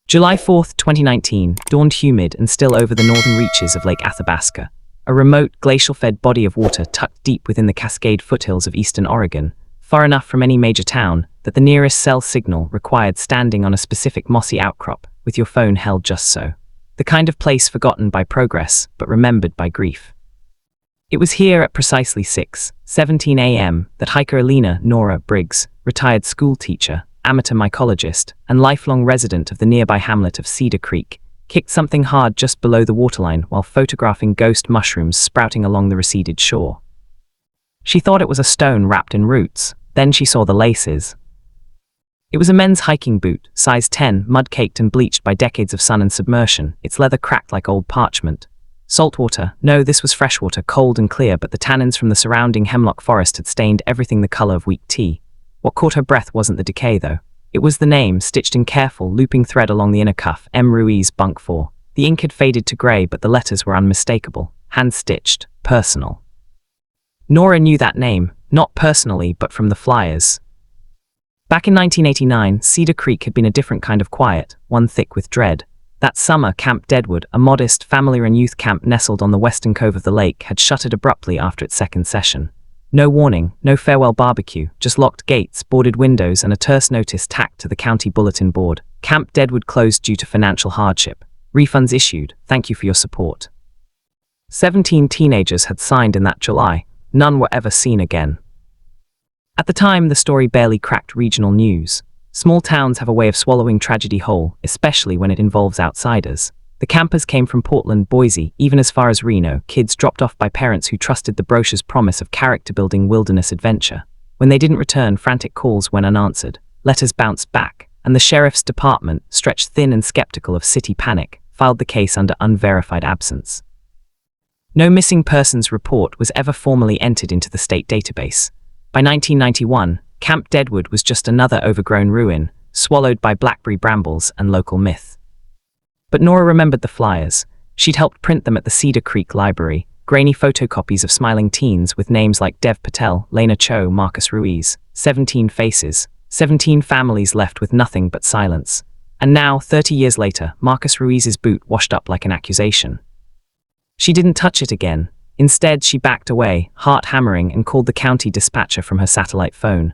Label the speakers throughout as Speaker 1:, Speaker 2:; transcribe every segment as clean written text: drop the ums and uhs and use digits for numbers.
Speaker 1: July 4th, 2019, dawned humid and still over the northern reaches of Lake Athabasca, a remote, glacial-fed body of water tucked deep within the Cascade foothills of eastern Oregon, far enough from any major town that the nearest cell signal required standing on a specific mossy outcrop with your phone held just so. The kind of place forgotten by progress, but remembered by grief. It was here at precisely 6:17 a.m. that hiker Nora Briggs, retired school teacher, amateur mycologist, and lifelong resident of the nearby hamlet of Cedar Creek, kicked something hard just below the waterline while photographing ghost mushrooms sprouting along the receded shore. She thought it was a stone wrapped in roots, then she saw the laces. It was a men's hiking boot, size 10, mud-caked and bleached by decades of sun and submersion, its leather cracked like old parchment. Saltwater? No, this was freshwater, cold and clear, but the tannins from the surrounding hemlock forest had stained everything the color of weak tea. What caught her breath wasn't the decay, though. It was the name, stitched in careful, looping thread along the inner cuff, M. Ruiz, Bunk 4. The ink had faded to grey, but the letters were unmistakable. Hand-stitched. Personal. Nora knew that name, not personally, but from the flyers. Back in 1989, Cedar Creek had been a different kind of quiet, one thick with dread. That summer, Camp Deadwood, a modest family and youth camp nestled on the western cove of the lake, had shuttered abruptly after its second session. No warning, no farewell barbecue, just locked gates, boarded windows, and a terse notice tacked to the county bulletin board. Camp Deadwood closed due to financial hardship. Refunds issued. Thank you for your support. 17 teenagers had signed in that July. None were ever seen again. At the time, the story barely cracked regional news. Small towns have a way of swallowing tragedy whole, especially when it involves outsiders. The campers came from Portland, Boise, even as far as Reno, kids dropped off by parents who trusted the brochure's promise of character-building wilderness adventure. When they didn't return, frantic calls went unanswered, letters bounced back, and the sheriff's department, stretched thin and skeptical of city panic, filed the case under unverified absence. No missing persons report was ever formally entered into the state database. By 1991, Camp Deadwood was just another overgrown ruin, swallowed by blackberry brambles and local myth. But Nora remembered the flyers. She'd helped print them at the Cedar Creek Library, grainy photocopies of smiling teens with names like Dev Patel, Lena Cho, Marcus Ruiz. 17 faces, 17 families left with nothing but silence. And now, 30 years later, Marcus Ruiz's boot washed up like an accusation. She didn't touch it again. Instead, she backed away, heart hammering, and called the county dispatcher from her satellite phone.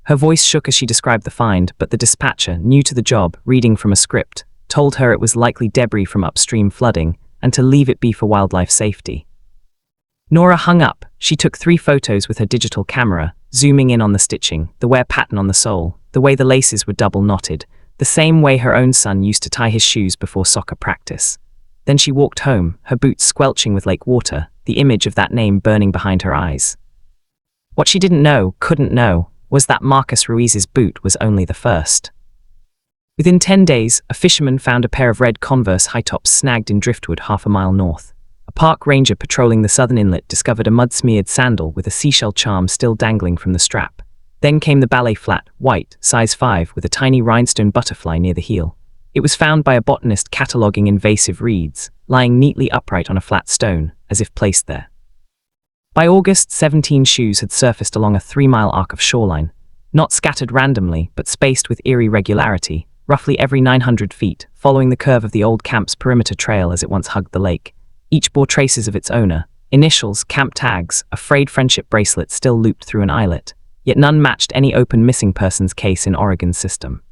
Speaker 1: Her voice shook as she described the find, but the dispatcher, new to the job, reading from a script, told her it was likely debris from upstream flooding, and to leave it be for wildlife safety. Nora hung up. She took 3 photos with her digital camera, zooming in on the stitching, the wear pattern on the sole, the way the laces were double knotted, the same way her own son used to tie his shoes before soccer practice. Then she walked home, her boots squelching with lake water, the image of that name burning behind her eyes. What she didn't know, couldn't know, was that Marcus Ruiz's boot was only the first. Within 10 days, a fisherman found a pair of red Converse high-tops snagged in driftwood half a mile north. A park ranger patrolling the southern inlet discovered a mud-smeared sandal with a seashell charm still dangling from the strap. Then came the ballet flat, white, size 5, with a tiny rhinestone butterfly near the heel. It was found by a botanist cataloguing invasive reeds, lying neatly upright on a flat stone, as if placed there. By August, 17 shoes had surfaced along a 3-mile arc of shoreline, not scattered randomly, but spaced with eerie regularity, roughly every 900 feet, following the curve of the old camp's perimeter trail as it once hugged the lake. Each bore traces of its owner, initials, camp tags, a frayed friendship bracelet still looped through an eyelet, yet none matched any open missing persons case in Oregon's system.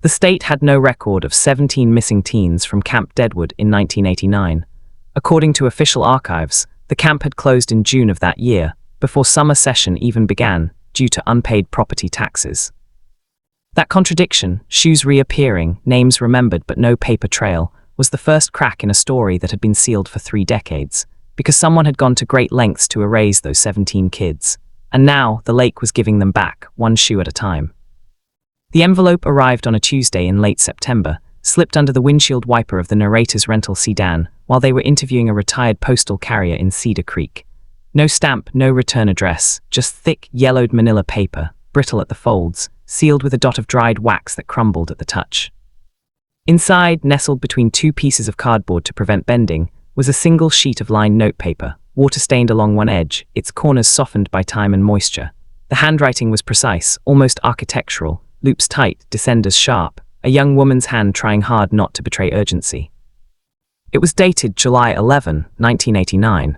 Speaker 1: The state had no record of 17 missing teens from Camp Deadwood in 1989. According to official archives, the camp had closed in June of that year, before summer session even began, due to unpaid property taxes. That contradiction, shoes reappearing, names remembered but no paper trail, was the first crack in a story that had been sealed for 3 decades, because someone had gone to great lengths to erase those 17 kids. And now, the lake was giving them back, one shoe at a time. The envelope arrived on a Tuesday in late September, slipped under the windshield wiper of the narrator's rental sedan, while they were interviewing a retired postal carrier in Cedar Creek. No stamp, no return address, just thick, yellowed manila paper, brittle at the folds, sealed with a dot of dried wax that crumbled at the touch. Inside, nestled between 2 pieces of cardboard to prevent bending, was a single sheet of lined notepaper, water-stained along one edge, its corners softened by time and moisture. The handwriting was precise, almost architectural, loops tight, descenders sharp, a young woman's hand trying hard not to betray urgency. It was dated July 11, 1989.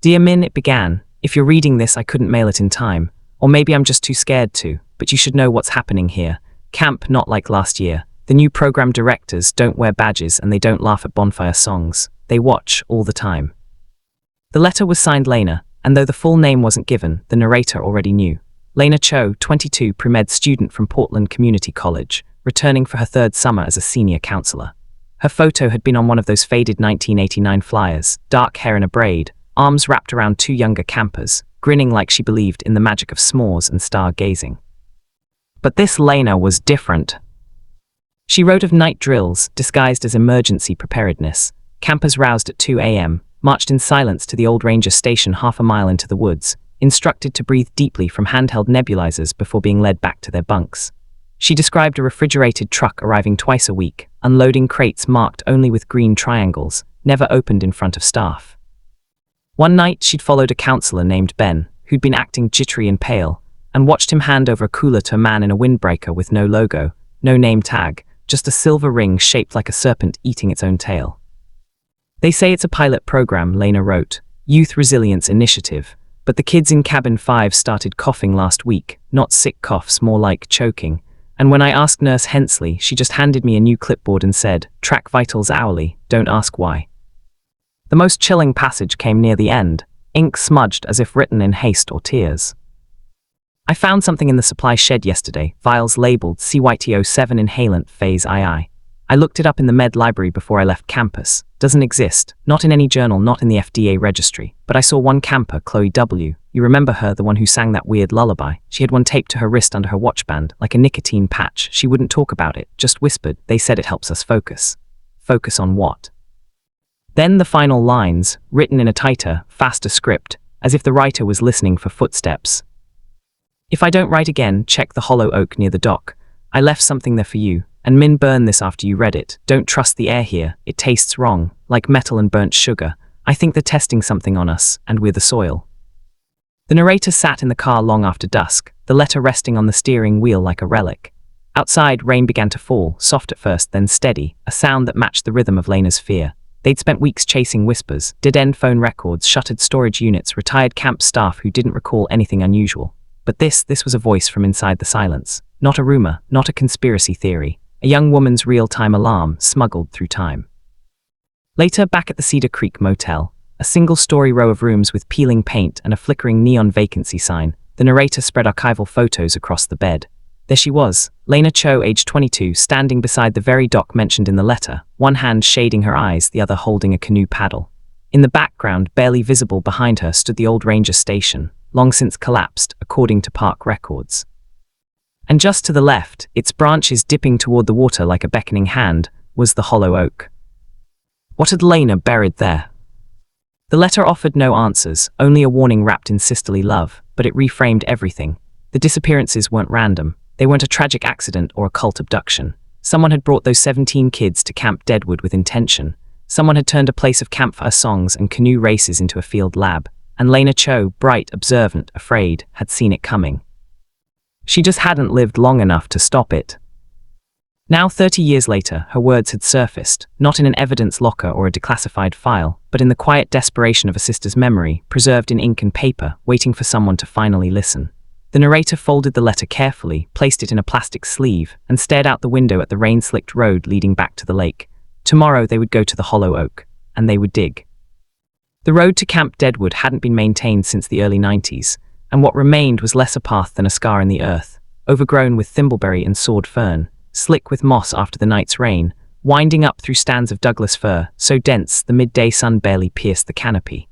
Speaker 1: Dear Min, it began. If you're reading this, I couldn't mail it in time. Or maybe I'm just too scared to, but you should know what's happening here. Camp not like last year. The new program directors don't wear badges and they don't laugh at bonfire songs. They watch all the time. The letter was signed Lena, and though the full name wasn't given, the narrator already knew. Lena Cho, 22, pre-med student from Portland Community College, returning for her third summer as a senior counselor. Her photo had been on one of those faded 1989 flyers, dark hair in a braid, arms wrapped around two younger campers, grinning like she believed in the magic of s'mores and stargazing. But this Lena was different. She wrote of night drills, disguised as emergency preparedness. Campers roused at 2 a.m., marched in silence to the old ranger station half a mile into the woods, instructed to breathe deeply from handheld nebulizers before being led back to their bunks. She described a refrigerated truck arriving twice a week, unloading crates marked only with green triangles, never opened in front of staff. One night, she'd followed a counselor named Ben, who'd been acting jittery and pale, and watched him hand over a cooler to a man in a windbreaker with no logo, no name tag, just a silver ring shaped like a serpent eating its own tail. They say it's a pilot program, Lena wrote, Youth Resilience Initiative, but the kids in Cabin 5 started coughing last week, not sick coughs, more like choking, and when I asked Nurse Hensley, she just handed me a new clipboard and said, track vitals hourly, don't ask why. The most chilling passage came near the end, ink smudged as if written in haste or tears. I found something in the supply shed yesterday, vials labeled CYT07 inhalant phase II. I looked it up in the med library before I left campus. Doesn't exist, not in any journal, not in the FDA registry, but I saw one camper, Chloe W. You remember her, the one who sang that weird lullaby? She had one taped to her wrist under her watch band, like a nicotine patch. She wouldn't talk about it, just whispered, they said it helps us focus. Focus on what? Then the final lines, written in a tighter, faster script, as if the writer was listening for footsteps. If I don't write again, check the hollow oak near the dock. I left something there for you, and Min, burn this after you read it. Don't trust the air here, it tastes wrong, like metal and burnt sugar. I think they're testing something on us, and we're the soil. The narrator sat in the car long after dusk, the letter resting on the steering wheel like a relic. Outside, rain began to fall, soft at first, then steady, a sound that matched the rhythm of Lena's fear. They'd spent weeks chasing whispers, dead-end phone records, shuttered storage units, retired camp staff who didn't recall anything unusual. But this was a voice from inside the silence. Not a rumor, not a conspiracy theory. A young woman's real-time alarm smuggled through time. Later, back at the Cedar Creek Motel, a single-story row of rooms with peeling paint and a flickering neon vacancy sign, the narrator spread archival photos across the bed. There she was, Lena Cho, age 22, standing beside the very dock mentioned in the letter, one hand shading her eyes, the other holding a canoe paddle. In the background, barely visible behind her, stood the old ranger station, long since collapsed, according to park records. And just to the left, its branches dipping toward the water like a beckoning hand, was the hollow oak. What had Lena buried there? The letter offered no answers, only a warning wrapped in sisterly love, but it reframed everything. The disappearances weren't random. They weren't a tragic accident or a cult abduction. Someone had brought those 17 kids to Camp Deadwood with intention. Someone had turned a place of campfire songs and canoe races into a field lab. And Lena Cho, bright, observant, afraid, had seen it coming. She just hadn't lived long enough to stop it. Now, 30 years later, her words had surfaced, not in an evidence locker or a declassified file, but in the quiet desperation of a sister's memory, preserved in ink and paper, waiting for someone to finally listen. The narrator folded the letter carefully, placed it in a plastic sleeve, and stared out the window at the rain-slicked road leading back to the lake. Tomorrow they would go to the hollow oak, and they would dig. The road to Camp Deadwood hadn't been maintained since the early 90s, and what remained was less a path than a scar in the earth, overgrown with thimbleberry and sword fern, slick with moss after the night's rain, winding up through stands of Douglas fir, so dense the midday sun barely pierced the canopy.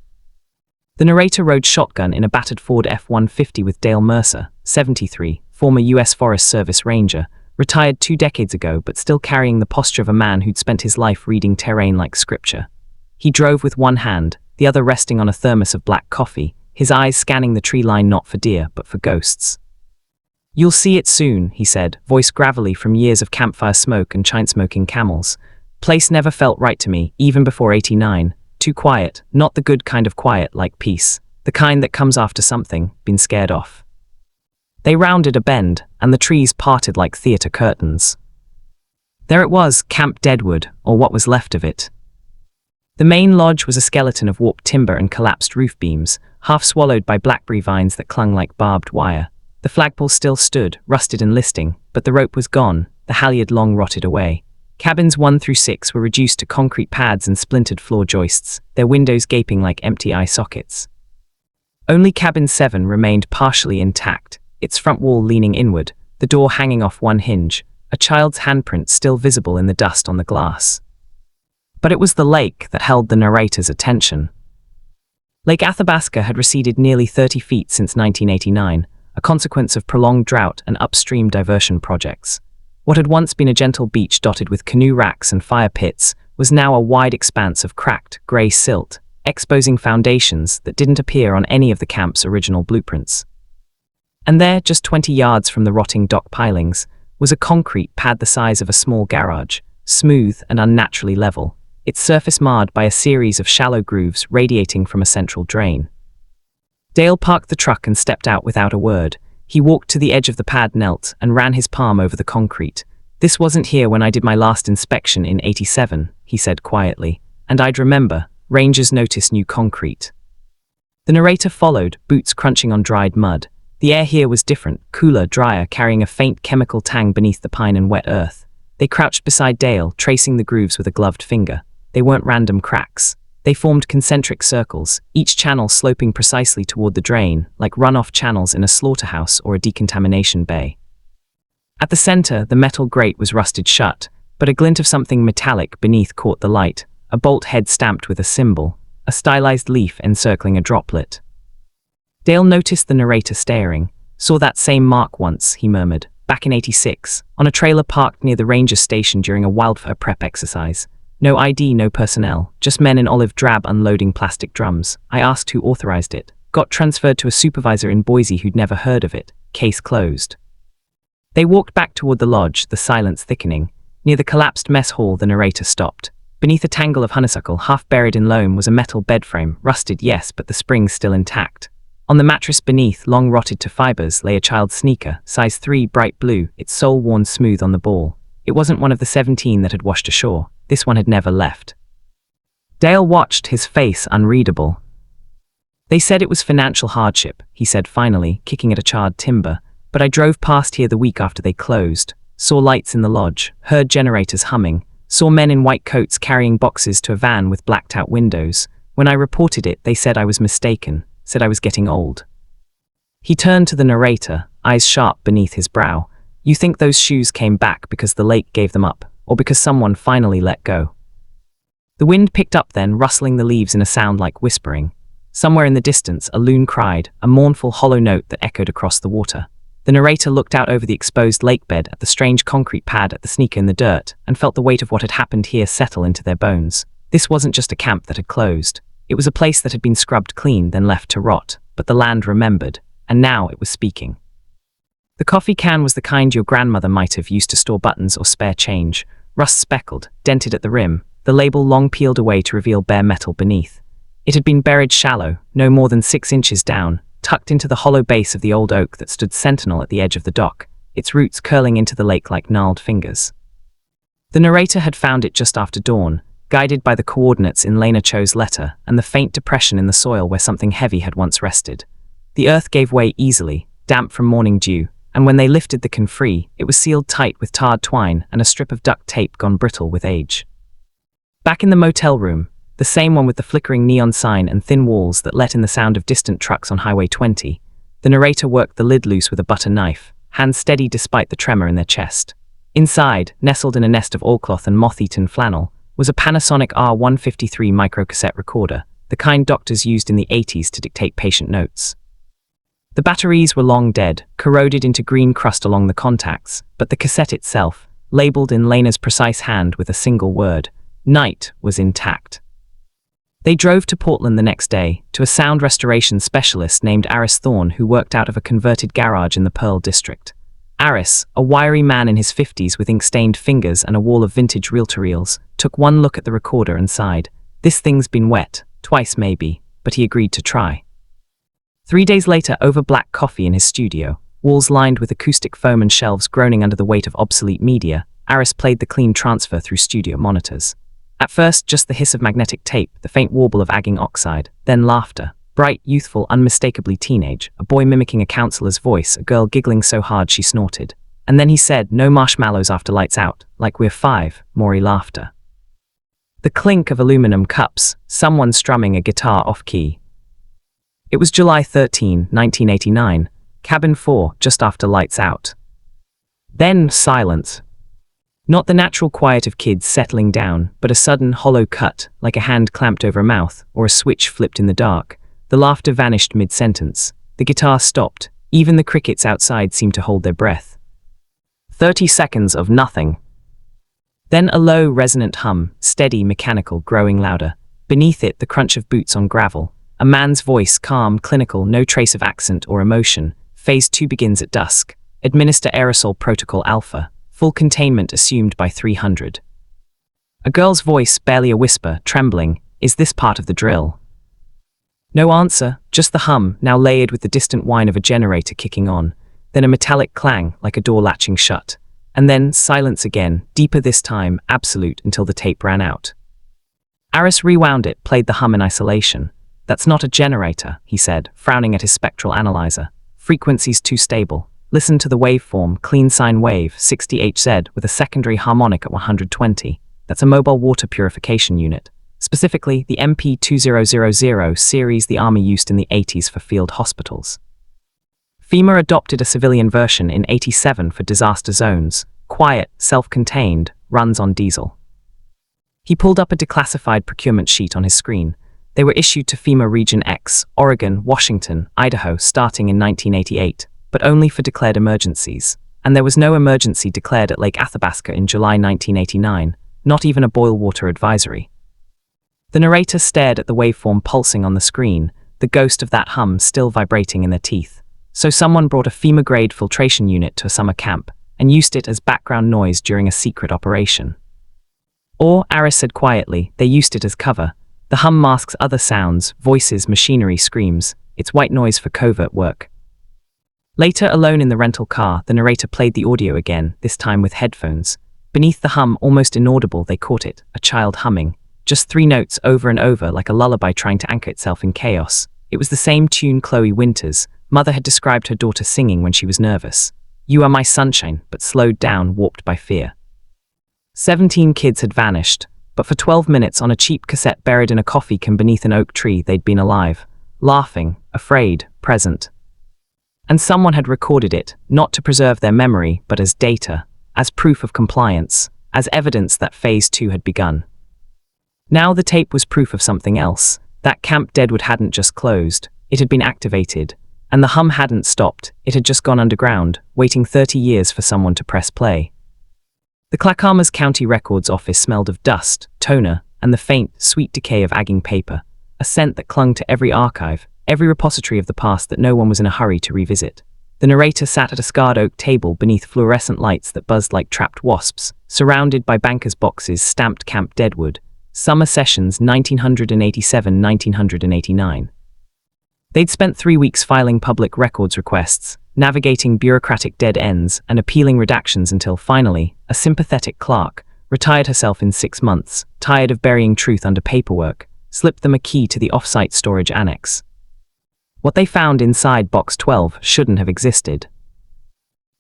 Speaker 1: The narrator rode shotgun in a battered Ford F-150 with Dale Mercer, 73, former U.S. Forest Service Ranger, retired 2 decades ago but still carrying the posture of a man who'd spent his life reading terrain like scripture. He drove with one hand, the other resting on a thermos of black coffee, his eyes scanning the tree line not for deer but for ghosts. "You'll see it soon," he said, voice gravelly from years of campfire smoke and chain-smoking camels. "Place never felt right to me, even before '89. Too quiet, not the good kind of quiet like peace, the kind that comes after something been scared off." They rounded a bend, and the trees parted like theater curtains. There it was, Camp Deadwood, or what was left of it. The main lodge was a skeleton of warped timber and collapsed roof beams, half swallowed by blackberry vines that clung like barbed wire. The flagpole still stood, rusted and listing, but the rope was gone, the halyard long rotted away. Cabins 1 through 6 were reduced to concrete pads and splintered floor joists, their windows gaping like empty eye sockets. Only cabin 7 remained partially intact, its front wall leaning inward, the door hanging off one hinge, a child's handprint still visible in the dust on the glass. But it was the lake that held the narrator's attention. Lake Athabasca had receded nearly 30 feet since 1989, a consequence of prolonged drought and upstream diversion projects. What had once been a gentle beach dotted with canoe racks and fire pits was now a wide expanse of cracked, grey silt, exposing foundations that didn't appear on any of the camp's original blueprints. And there, just 20 yards from the rotting dock pilings, was a concrete pad the size of a small garage, smooth and unnaturally level, its surface marred by a series of shallow grooves radiating from a central drain. Dale parked the truck and stepped out without a word. He walked to the edge of the pad, knelt, and ran his palm over the concrete. "This wasn't here when I did my last inspection in '87, he said quietly, "and I'd remember. Rangers notice new concrete." The narrator followed, boots crunching on dried mud. The air here was different, cooler, drier, carrying a faint chemical tang beneath the pine and wet earth. They crouched beside Dale, tracing the grooves with a gloved finger. They weren't random cracks. They formed concentric circles, each channel sloping precisely toward the drain, like runoff channels in a slaughterhouse or a decontamination bay. At the center, the metal grate was rusted shut, but a glint of something metallic beneath caught the light, a bolt head stamped with a symbol, a stylized leaf encircling a droplet. Dale noticed the narrator staring. "Saw that same mark once," he murmured, "back in '86, on a trailer parked near the ranger station during a wildfire prep exercise. No ID, no personnel, just men in olive drab unloading plastic drums. I asked who authorized it. Got transferred to a supervisor in Boise who'd never heard of it. Case closed." They walked back toward the lodge, the silence thickening. Near the collapsed mess hall, the narrator stopped. Beneath a tangle of honeysuckle, half buried in loam, was a metal bed frame, rusted, yes, but the springs still intact. On the mattress beneath, long rotted to fibers, lay a child's sneaker, size 3, bright blue, its sole worn smooth on the ball. It wasn't one of the 17 that had washed ashore. This one had never left. Dale watched, his face unreadable. "They said it was financial hardship," he said finally, kicking at a charred timber, "but I drove past here the week after they closed, saw lights in the lodge, heard generators humming, saw men in white coats carrying boxes to a van with blacked-out windows. When I reported it, they said I was mistaken, said I was getting old." He turned to the narrator, eyes sharp beneath his brow. "You think those shoes came back because the lake gave them up, or because someone finally let go?" The wind picked up then, rustling the leaves in a sound like whispering. Somewhere in the distance, a loon cried, a mournful hollow note that echoed across the water. The narrator looked out over the exposed lake bed at the strange concrete pad, at the sneaker in the dirt, and felt the weight of what had happened here settle into their bones. This wasn't just a camp that had closed. It was a place that had been scrubbed clean, then left to rot, but the land remembered, and now it was speaking. The coffee can was the kind your grandmother might have used to store buttons or spare change, rust-speckled, dented at the rim, the label long peeled away to reveal bare metal beneath. It had been buried shallow, no more than 6 inches down, tucked into the hollow base of the old oak that stood sentinel at the edge of the dock, its roots curling into the lake like gnarled fingers. The narrator had found it just after dawn, guided by the coordinates in Lena Cho's letter and the faint depression in the soil where something heavy had once rested. The earth gave way easily, damp from morning dew, and when they lifted the can free, it was sealed tight with tarred twine and a strip of duct tape gone brittle with age. Back in the motel room, the same one with the flickering neon sign and thin walls that let in the sound of distant trucks on Highway 20, the narrator worked the lid loose with a butter knife, hands steady despite the tremor in their chest. Inside, nestled in a nest of oilcloth and moth-eaten flannel, was a Panasonic R153 microcassette recorder, the kind doctors used in the '80s to dictate patient notes. The batteries were long dead, corroded into green crust along the contacts, but the cassette itself, labeled in Lena's precise hand with a single word, "Night," was intact. They drove to Portland the next day, to a sound restoration specialist named Aris Thorne who worked out of a converted garage in the Pearl District. Aris, a wiry man in his 50s with ink-stained fingers and a wall of vintage reel-to-reels, took one look at the recorder and sighed. "This thing's been wet, twice maybe," but he agreed to try. 3 days later, over black coffee in his studio, walls lined with acoustic foam and shelves groaning under the weight of obsolete media, Aris played the clean transfer through studio monitors. At first, just the hiss of magnetic tape, the faint warble of agging oxide, then laughter. Bright, youthful, unmistakably teenage, a boy mimicking a counselor's voice, a girl giggling so hard she snorted. And then he said, "No marshmallows after lights out, like we're 5, Maury laughter." The clink of aluminum cups, someone strumming a guitar off-key. It was July 13, 1989, cabin 4, just after lights out. Then silence. Not the natural quiet of kids settling down, but a sudden hollow cut, like a hand clamped over a mouth, or a switch flipped in the dark. The laughter vanished mid-sentence. The guitar stopped. Even the crickets outside seemed to hold their breath. 30 seconds of nothing. Then a low, resonant hum, steady, mechanical, growing louder. Beneath it, the crunch of boots on gravel. A man's voice, calm, clinical, no trace of accent or emotion. Phase 2 begins at dusk. Administer aerosol protocol alpha. Full containment assumed by 300. A girl's voice, barely a whisper, trembling. Is this part of the drill? No answer, just the hum, now layered with the distant whine of a generator kicking on. Then a metallic clang, like a door latching shut. And then silence again, deeper this time, absolute, until the tape ran out. Aris rewound it, played the hum in isolation. "That's not a generator," he said, frowning at his spectral analyzer. "Frequency's too stable. Listen to the waveform, clean sine wave, 60 Hz, with a secondary harmonic at 120. That's a mobile water purification unit. Specifically, the MP2000 series the Army used in the 80s for field hospitals. FEMA adopted a civilian version in 87 for disaster zones. Quiet, self-contained, runs on diesel." He pulled up a declassified procurement sheet on his screen. They were issued to FEMA Region X, Oregon, Washington, Idaho, starting in 1988, but only for declared emergencies. And there was no emergency declared at Lake Athabasca in July 1989, not even a boil water advisory. The narrator stared at the waveform pulsing on the screen, the ghost of that hum still vibrating in their teeth. So someone brought a FEMA-grade filtration unit to a summer camp and used it as background noise during a secret operation. Or, Aris said quietly, they used it as cover. The hum masks other sounds, voices, machinery, screams. It's white noise for covert work. Later, alone in the rental car, the narrator played the audio again, this time with headphones. Beneath the hum, almost inaudible, they caught it, a child humming. Just 3 notes over and over, like a lullaby trying to anchor itself in chaos. It was the same tune Chloe Winters, mother had described her daughter singing when she was nervous. "You are my sunshine," but slowed down, warped by fear. 17 kids had vanished, but for 12 minutes on a cheap cassette buried in a coffee can beneath an oak tree they'd been alive, laughing, afraid, present. And someone had recorded it, not to preserve their memory, but as data, as proof of compliance, as evidence that Phase 2 had begun. Now the tape was proof of something else, that Camp Deadwood hadn't just closed, it had been activated. And the hum hadn't stopped, it had just gone underground, waiting 30 years for someone to press play. The Clackamas County Records Office smelled of dust, toner, and the faint, sweet decay of agging paper, a scent that clung to every archive, every repository of the past that no one was in a hurry to revisit. The narrator sat at a scarred oak table beneath fluorescent lights that buzzed like trapped wasps, surrounded by bankers' boxes stamped Camp Deadwood, Summer Sessions 1987-1989. They'd spent 3 weeks filing public records requests, navigating bureaucratic dead ends, and appealing redactions until finally, a sympathetic clerk, retired herself in 6 months, tired of burying truth under paperwork, slipped them a key to the off-site storage annex. What they found inside Box 12 shouldn't have existed.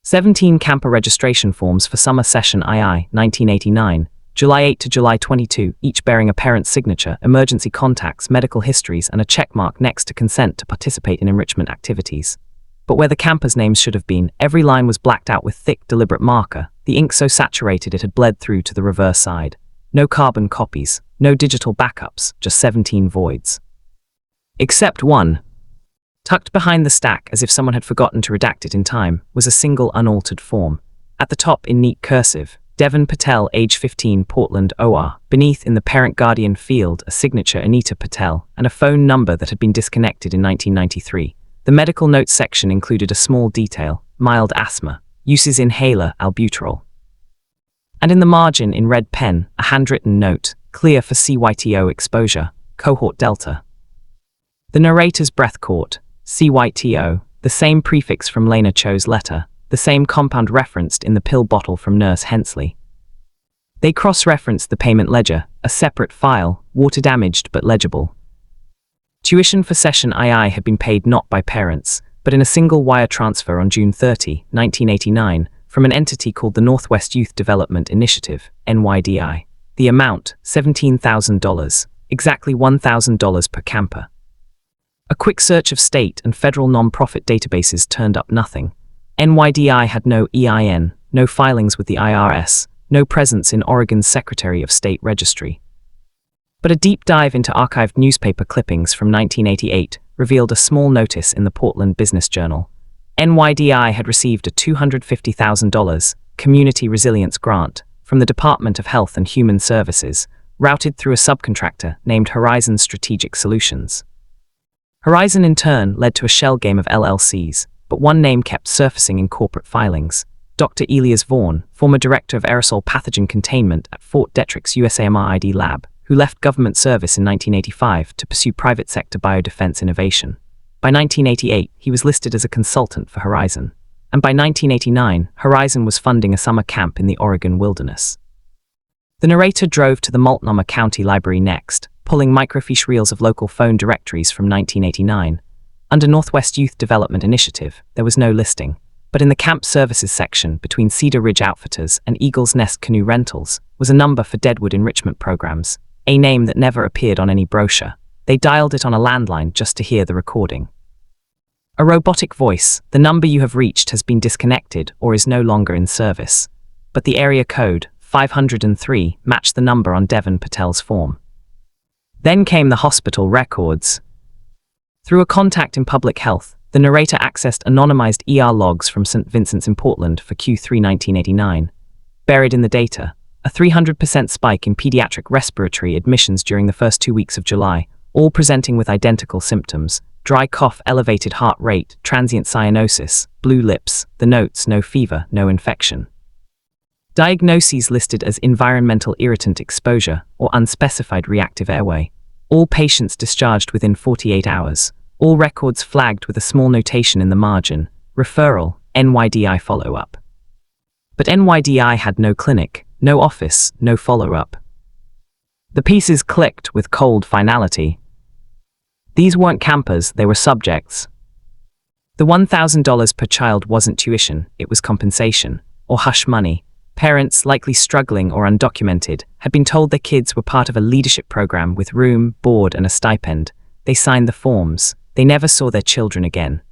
Speaker 1: 17 camper registration forms for Summer Session II, 1989, July 8 to July 22, each bearing a parent's signature, emergency contacts, medical histories, and a checkmark next to consent to participate in enrichment activities. But where the campers' names should have been, every line was blacked out with thick, deliberate marker, the ink so saturated it had bled through to the reverse side. No carbon copies, no digital backups, just 17 voids. Except one. Tucked behind the stack, as if someone had forgotten to redact it in time, was a single unaltered form. At the top, in neat cursive, Devon Patel, age 15, Portland, OR. Beneath, in the parent-guardian field, a signature, Anita Patel, and a phone number that had been disconnected in 1993. The medical notes section included a small detail, mild asthma, uses inhaler, albuterol. And in the margin, in red pen, a handwritten note, clear for CYTO exposure, cohort delta. The narrator's breath caught, CYTO, the same prefix from Lena Cho's letter, the same compound referenced in the pill bottle from Nurse Hensley. They cross-referenced the payment ledger, a separate file, water-damaged but legible. Tuition for session II had been paid not by parents, but in a single wire transfer on June 30, 1989, from an entity called the Northwest Youth Development Initiative, NYDI. The amount, $17,000, exactly $1,000 per camper. A quick search of state and federal non-profit databases turned up nothing. NYDI had no EIN, no filings with the IRS, no presence in Oregon's Secretary of State Registry. But a deep dive into archived newspaper clippings from 1988 revealed a small notice in the Portland Business Journal. NYDI had received a $250,000 community resilience grant from the Department of Health and Human Services, routed through a subcontractor named Horizon Strategic Solutions. Horizon in turn led to a shell game of LLCs, but one name kept surfacing in corporate filings. Dr. Elias Vaughn, former director of aerosol pathogen containment at Fort Detrick's USAMRID lab, who left government service in 1985 to pursue private sector biodefense innovation. By 1988, he was listed as a consultant for Horizon. And by 1989, Horizon was funding a summer camp in the Oregon wilderness. The narrator drove to the Multnomah County Library next, pulling microfiche reels of local phone directories from 1989. Under Northwest Youth Development Initiative, there was no listing, but in the camp services section between Cedar Ridge Outfitters and Eagle's Nest Canoe Rentals was a number for Deadwood enrichment programs, a name that never appeared on any brochure. They dialed it on a landline just to hear the recording. A robotic voice, "The number you have reached has been disconnected or is no longer in service." But the area code, 503, matched the number on Devon Patel's form. Then came the hospital records. Through a contact in public health, the narrator accessed anonymized ER logs from St. Vincent's in Portland for Q3 1989. Buried in the data, a 300% spike in pediatric respiratory admissions during the first 2 weeks of July, all presenting with identical symptoms: dry cough, elevated heart rate, transient cyanosis, blue lips, the notes: no fever, no infection. Diagnoses listed as environmental irritant exposure or unspecified reactive airway. All patients discharged within 48 hours. All records flagged with a small notation in the margin: referral, NYDI follow-up. But NYDI had no clinic, no office, no follow-up. The pieces clicked with cold finality. These weren't campers, they were subjects. The $1,000 per child wasn't tuition, it was compensation, or hush money. Parents, likely struggling or undocumented, had been told their kids were part of a leadership program with room, board, and a stipend. They signed the forms. They never saw their children again.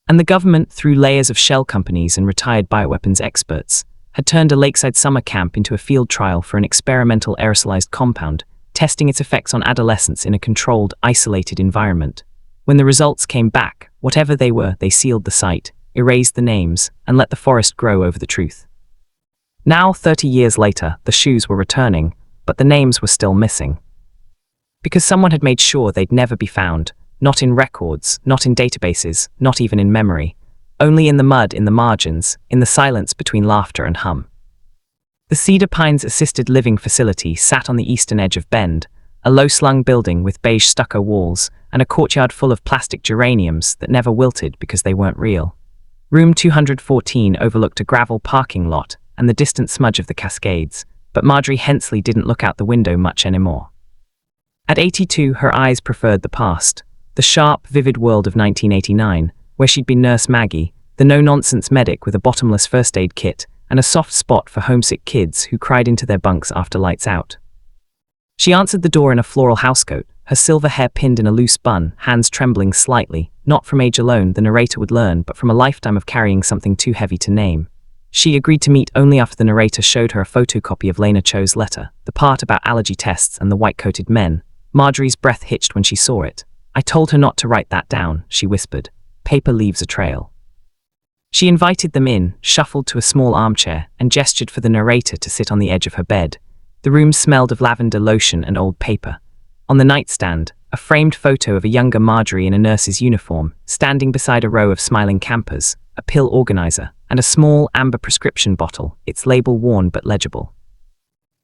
Speaker 1: And the government, through layers of shell companies and retired bioweapons experts, had turned a lakeside summer camp into a field trial for an experimental aerosolized compound, testing its effects on adolescents in a controlled, isolated environment. When the results came back, whatever they were, they sealed the site, erased the names, and let the forest grow over the truth. Now, 30 years later, the shoes were returning, but the names were still missing. Because someone had made sure they'd never be found, not in records, not in databases, not even in memory, only in the mud, in the margins, in the silence between laughter and hum. The Cedar Pines Assisted Living Facility sat on the eastern edge of Bend, a low-slung building with beige stucco walls and a courtyard full of plastic geraniums that never wilted because they weren't real. Room 214 overlooked a gravel parking lot and the distant smudge of the Cascades, but Marjorie Hensley didn't look out the window much anymore. At 82, her eyes preferred the past, the sharp, vivid world of 1989, where she'd been Nurse Maggie, the no-nonsense medic with a bottomless first aid kit and a soft spot for homesick kids who cried into their bunks after lights out. She answered the door in a floral housecoat, her silver hair pinned in a loose bun, hands trembling slightly, not from age alone, the narrator would learn, but from a lifetime of carrying something too heavy to name. She agreed to meet only after the narrator showed her a photocopy of Lena Cho's letter, the part about allergy tests and the white-coated men. Marjorie's breath hitched when she saw it. "I told her not to write that down," she whispered. "Paper leaves a trail." She invited them in, shuffled to a small armchair, and gestured for the narrator to sit on the edge of her bed. The room smelled of lavender lotion and old paper. On the nightstand, a framed photo of a younger Marjorie in a nurse's uniform, standing beside a row of smiling campers, a pill organizer, and a small amber prescription bottle, its label worn but legible.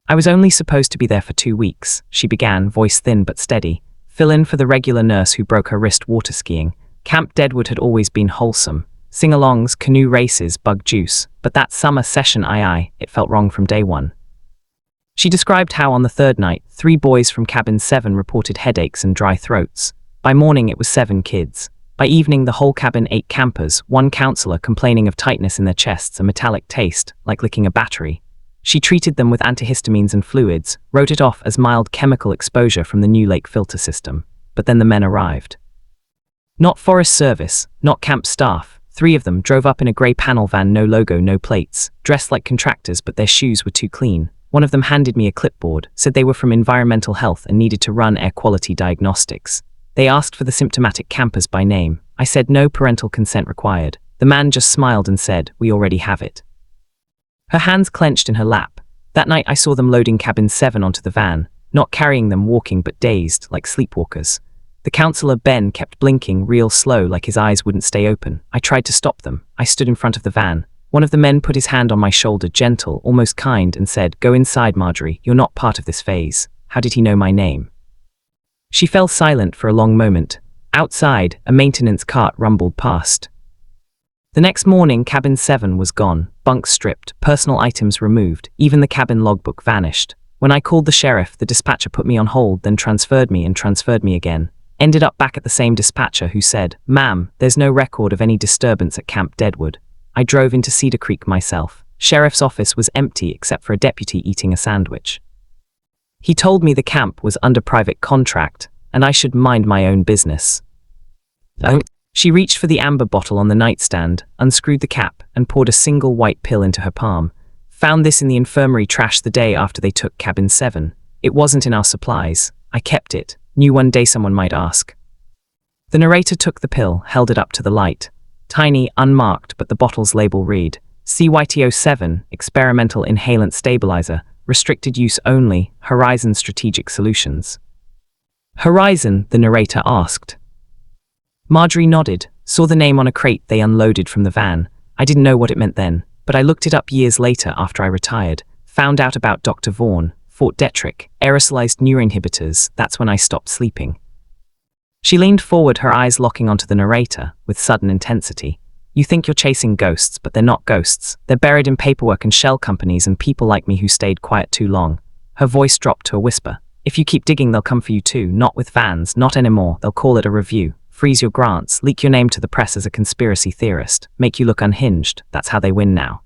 Speaker 1: "I was only supposed to be there for 2 weeks," she began, voice thin but steady. "Fill in for the regular nurse who broke her wrist water skiing. Camp Deadwood had always been wholesome. Sing-alongs, canoe races, bug juice. But that summer session it felt wrong from day one. She described how on the third night, 3 boys from cabin 7 reported headaches and dry throats. By morning, it was 7 kids. By evening, the whole cabin 8 campers, 1 counselor complaining of tightness in their chests, a metallic taste, like licking a battery. She treated them with antihistamines and fluids, wrote it off as mild chemical exposure from the new lake filter system. But then the men arrived. Not Forest Service, not camp staff. 3 of them drove up in a grey panel van, no logo, no plates, dressed like contractors, but their shoes were too clean. One of them handed me a clipboard, said they were from environmental health and needed to run air quality diagnostics. They asked for the symptomatic campers by name. I said no parental consent required. The man just smiled and said, "We already have it." Her hands clenched in her lap. That night I saw them loading cabin 7 onto the van, not carrying them walking but dazed, like sleepwalkers. The counselor Ben kept blinking real slow, like his eyes wouldn't stay open. I tried to stop them. I stood in front of the van. One of the men put his hand on my shoulder, gentle, almost kind, and said, "Go inside, Marjorie. You're not part of this phase." How did he know my name? She fell silent for a long moment. Outside, a maintenance cart rumbled past. The next morning, cabin 7 was gone, bunks stripped, personal items removed, even the cabin logbook vanished. When I called the sheriff, the dispatcher put me on hold, then transferred me again. Ended up back at the same dispatcher who said, "Ma'am, there's no record of any disturbance at Camp Deadwood." I drove into Cedar Creek myself. Sheriff's office was empty except for a deputy eating a sandwich. He told me the camp was under private contract, and I should mind my own business. She reached for the amber bottle on the nightstand, unscrewed the cap, and poured a single white pill into her palm. Found this in the infirmary trash the day after they took cabin 7. It wasn't in our supplies. I kept it. Knew one day someone might ask. The narrator took the pill, held it up to the light. Tiny, unmarked, but the bottle's label read, CYT07, Experimental Inhalant Stabilizer, Restricted Use Only, Horizon Strategic Solutions. Horizon, the narrator asked. Marjorie nodded, saw the name on a crate they unloaded from the van. I didn't know what it meant then, but I looked it up years later after I retired, found out about Dr. Vaughan, Fort Detrick, aerosolized neuroinhibitors. That's when I stopped sleeping. She leaned forward, her eyes locking onto the narrator with sudden intensity. You think you're chasing ghosts, but they're not ghosts. They're buried in paperwork and shell companies and people like me who stayed quiet too long. Her voice dropped to a whisper. If you keep digging, they'll come for you too. Not with vans, not anymore. They'll call it a review. Freeze your grants, leak your name to the press as a conspiracy theorist, make you look unhinged. That's how they win now.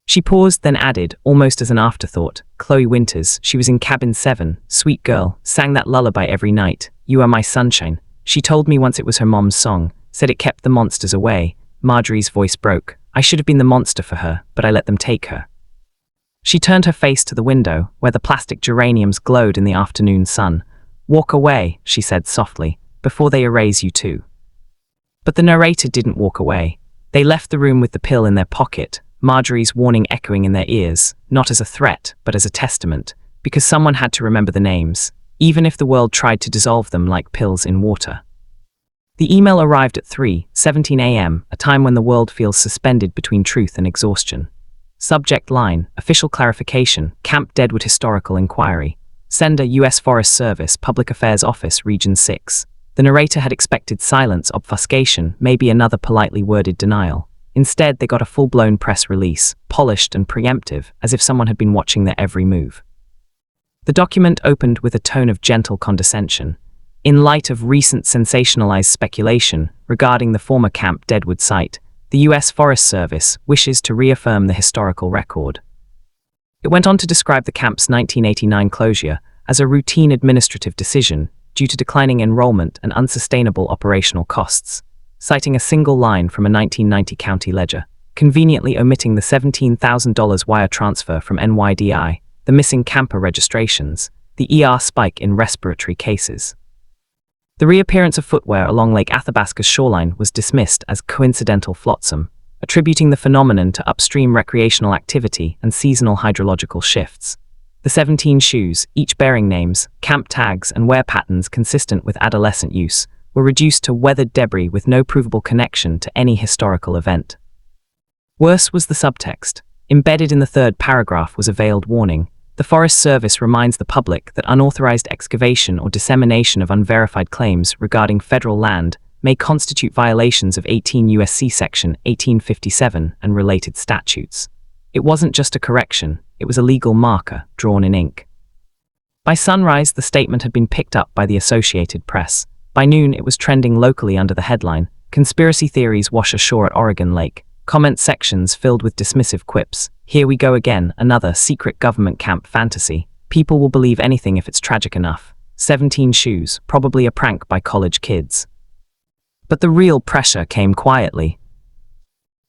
Speaker 1: She paused, then added, almost as an afterthought, Chloe Winters, she was in cabin 7, sweet girl, sang that lullaby every night, You Are My Sunshine. She told me once it was her mom's song, said it kept the monsters away. Marjorie's voice broke. I should have been the monster for her, but I let them take her. She turned her face to the window, where the plastic geraniums glowed in the afternoon sun. Walk away, she said softly, before they erase you too. But the narrator didn't walk away. They left the room with the pill in their pocket, Marjorie's warning echoing in their ears, not as a threat, but as a testament, because someone had to remember the names, even if the world tried to dissolve them like pills in water. The email arrived at 3:17 a.m., a time when the world feels suspended between truth and exhaustion. Subject line, official clarification, Camp Deadwood Historical Inquiry. Sender, U.S. Forest Service, Public Affairs Office, Region 6. The narrator had expected silence, obfuscation, maybe another politely worded denial. Instead, they got a full-blown press release, polished and preemptive, as if someone had been watching their every move. The document opened with a tone of gentle condescension. In light of recent sensationalized speculation regarding the former Camp Deadwood site, the U.S. Forest Service wishes to reaffirm the historical record. It went on to describe the camp's 1989 closure as a routine administrative decision due to declining enrollment and unsustainable operational costs, citing a single line from a 1990 county ledger, conveniently omitting the $17,000 wire transfer from NYDI, the missing camper registrations, the ER spike in respiratory cases. The reappearance of footwear along Lake Athabasca's shoreline was dismissed as coincidental flotsam, attributing the phenomenon to upstream recreational activity and seasonal hydrological shifts. The 17 shoes, each bearing names, camp tags, and wear patterns consistent with adolescent use, were reduced to weathered debris with no provable connection to any historical event. Worse was the subtext. Embedded in the third paragraph was a veiled warning. The Forest Service reminds the public that unauthorized excavation or dissemination of unverified claims regarding federal land may constitute violations of 18 U.S.C. Section 1857 and related statutes. It wasn't just a correction, it was a legal marker, drawn in ink. By sunrise, the statement had been picked up by the Associated Press. By noon, it was trending locally under the headline, "Conspiracy Theories Wash Ashore at Oregon Lake." Comment sections filled with dismissive quips. "Here we go again, another secret government camp fantasy. People will believe anything if it's tragic enough. 17 shoes, probably a prank by college kids." But the real pressure came quietly.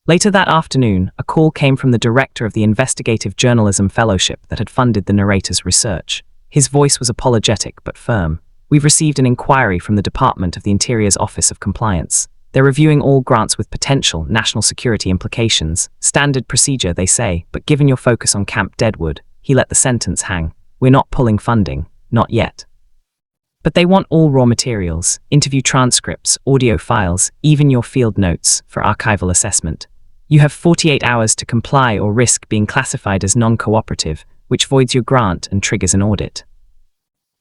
Speaker 1: Later that afternoon, a call came from the director of the Investigative Journalism Fellowship that had funded the narrator's research. His voice was apologetic but firm. "We've received an inquiry from the Department of the Interior's Office of Compliance. They're reviewing all grants with potential national security implications. Standard procedure, they say, but given your focus on Camp Deadwood," he let the sentence hang, "we're not pulling funding, not yet. But they want all raw materials, interview transcripts, audio files, even your field notes for archival assessment. You have 48 hours to comply or risk being classified as non-cooperative, which voids your grant and triggers an audit."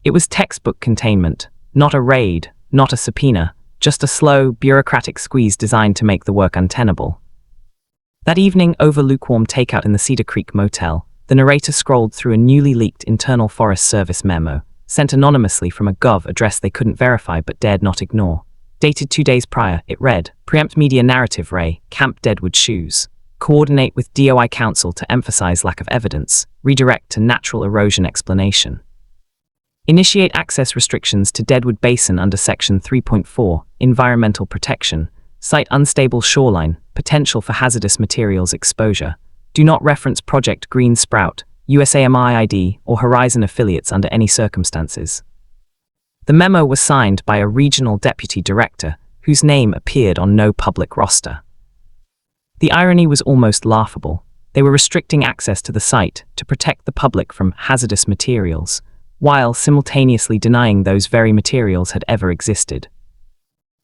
Speaker 1: It was textbook containment, not a raid, not a subpoena, just a slow, bureaucratic squeeze designed to make the work untenable. That evening, over lukewarm takeout in the Cedar Creek Motel, the narrator scrolled through a newly leaked internal Forest Service memo, sent anonymously from a Gov address they couldn't verify but dared not ignore. Dated 2 days prior, it read, "Preempt media narrative Ray, Camp Deadwood shoes. Coordinate with DOI Council to emphasize lack of evidence. Redirect to natural erosion explanation. Initiate access restrictions to Deadwood Basin under Section 3.4, Environmental Protection. Cite unstable shoreline, potential for hazardous materials exposure. Do not reference Project Green Sprout, USAMI ID, or Horizon affiliates under any circumstances." The memo was signed by a regional deputy director, whose name appeared on no public roster. The irony was almost laughable. They were restricting access to the site to protect the public from hazardous materials, while simultaneously denying those very materials had ever existed.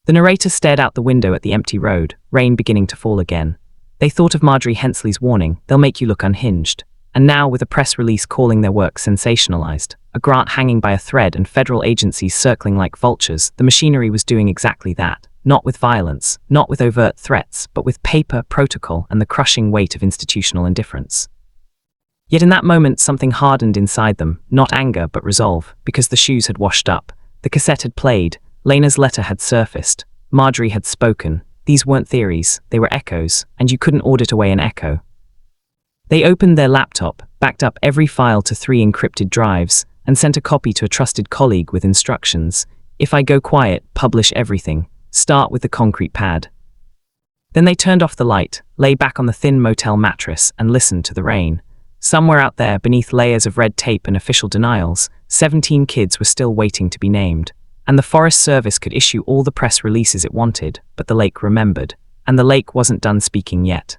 Speaker 1: The narrator stared out the window at the empty road, rain beginning to fall again. They thought of Marjorie Hensley's warning, "They'll make you look unhinged." And now, with a press release calling their work sensationalized, a grant hanging by a thread and federal agencies circling like vultures, the machinery was doing exactly that. Not with violence, not with overt threats, but with paper, protocol, and the crushing weight of institutional indifference. Yet in that moment, something hardened inside them, not anger but resolve, because the shoes had washed up. The cassette had played, Lena's letter had surfaced, Marjorie had spoken. These weren't theories, they were echoes, and you couldn't audit away an echo. They opened their laptop, backed up every file to 3 encrypted drives, and sent a copy to a trusted colleague with instructions. "If I go quiet, publish everything. Start with the concrete pad." Then they turned off the light, lay back on the thin motel mattress, and listened to the rain. Somewhere out there, beneath layers of red tape and official denials, 17 kids were still waiting to be named. And the Forest Service could issue all the press releases it wanted, but the lake remembered. And the lake wasn't done speaking yet.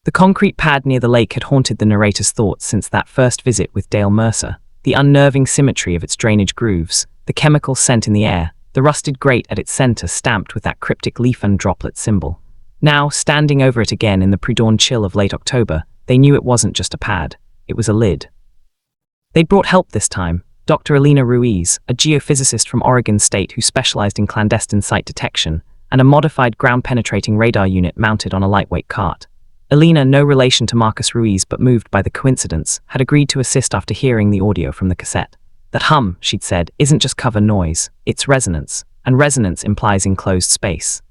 Speaker 1: The concrete pad near the lake had haunted the narrator's thoughts since that first visit with Dale Mercer. The unnerving symmetry of its drainage grooves, the chemical scent in the air, the rusted grate at its center stamped with that cryptic leaf and droplet symbol. Now, standing over it again in the pre-dawn chill of late October, they knew it wasn't just a pad, it was a lid. They'd brought help this time. Dr. Elena Ruiz, a geophysicist from Oregon State who specialized in clandestine site detection, and a modified ground-penetrating radar unit mounted on a lightweight cart. Elena, no relation to Marcus Ruiz but moved by the coincidence, had agreed to assist after hearing the audio from the cassette. That hum, she'd said, isn't just cover noise, it's resonance, and resonance implies enclosed space.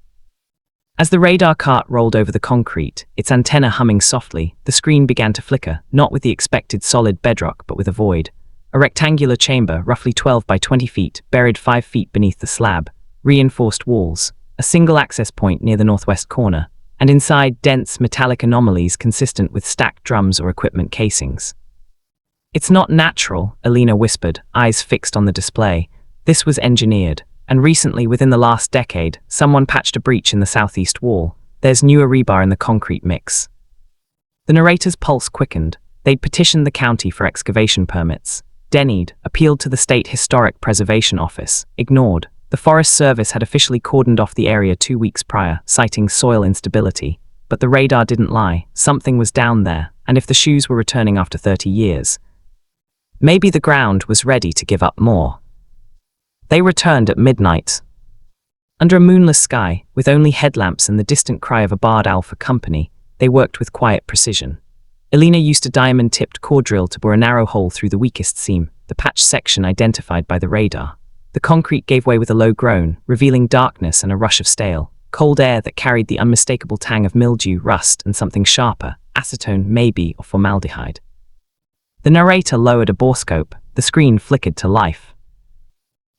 Speaker 1: As the radar cart rolled over the concrete, its antenna humming softly, the screen began to flicker, not with the expected solid bedrock but with a void. A rectangular chamber, roughly 12 by 20 feet, buried 5 feet beneath the slab, reinforced walls, a single access point near the northwest corner, and inside dense metallic anomalies consistent with stacked drums or equipment casings. "It's not natural," Elena whispered, eyes fixed on the display. "This was engineered, and recently, within the last decade, someone patched a breach in the southeast wall. There's newer rebar in the concrete mix." The narrator's pulse quickened. They'd petitioned the county for excavation permits. Denied, appealed to the State Historic Preservation Office, ignored. The Forest Service had officially cordoned off the area 2 weeks prior, citing soil instability. But the radar didn't lie. Something was down there, and if the shoes were returning after 30 years, maybe the ground was ready to give up more. They returned at midnight. Under a moonless sky, with only headlamps and the distant cry of a barred owl for company, they worked with quiet precision. Elena used a diamond-tipped core drill to bore a narrow hole through the weakest seam, the patched section identified by the radar. The concrete gave way with a low groan, revealing darkness and a rush of stale, cold air that carried the unmistakable tang of mildew, rust, and something sharper, acetone maybe, or formaldehyde. The narrator lowered a borescope. The screen flickered to life.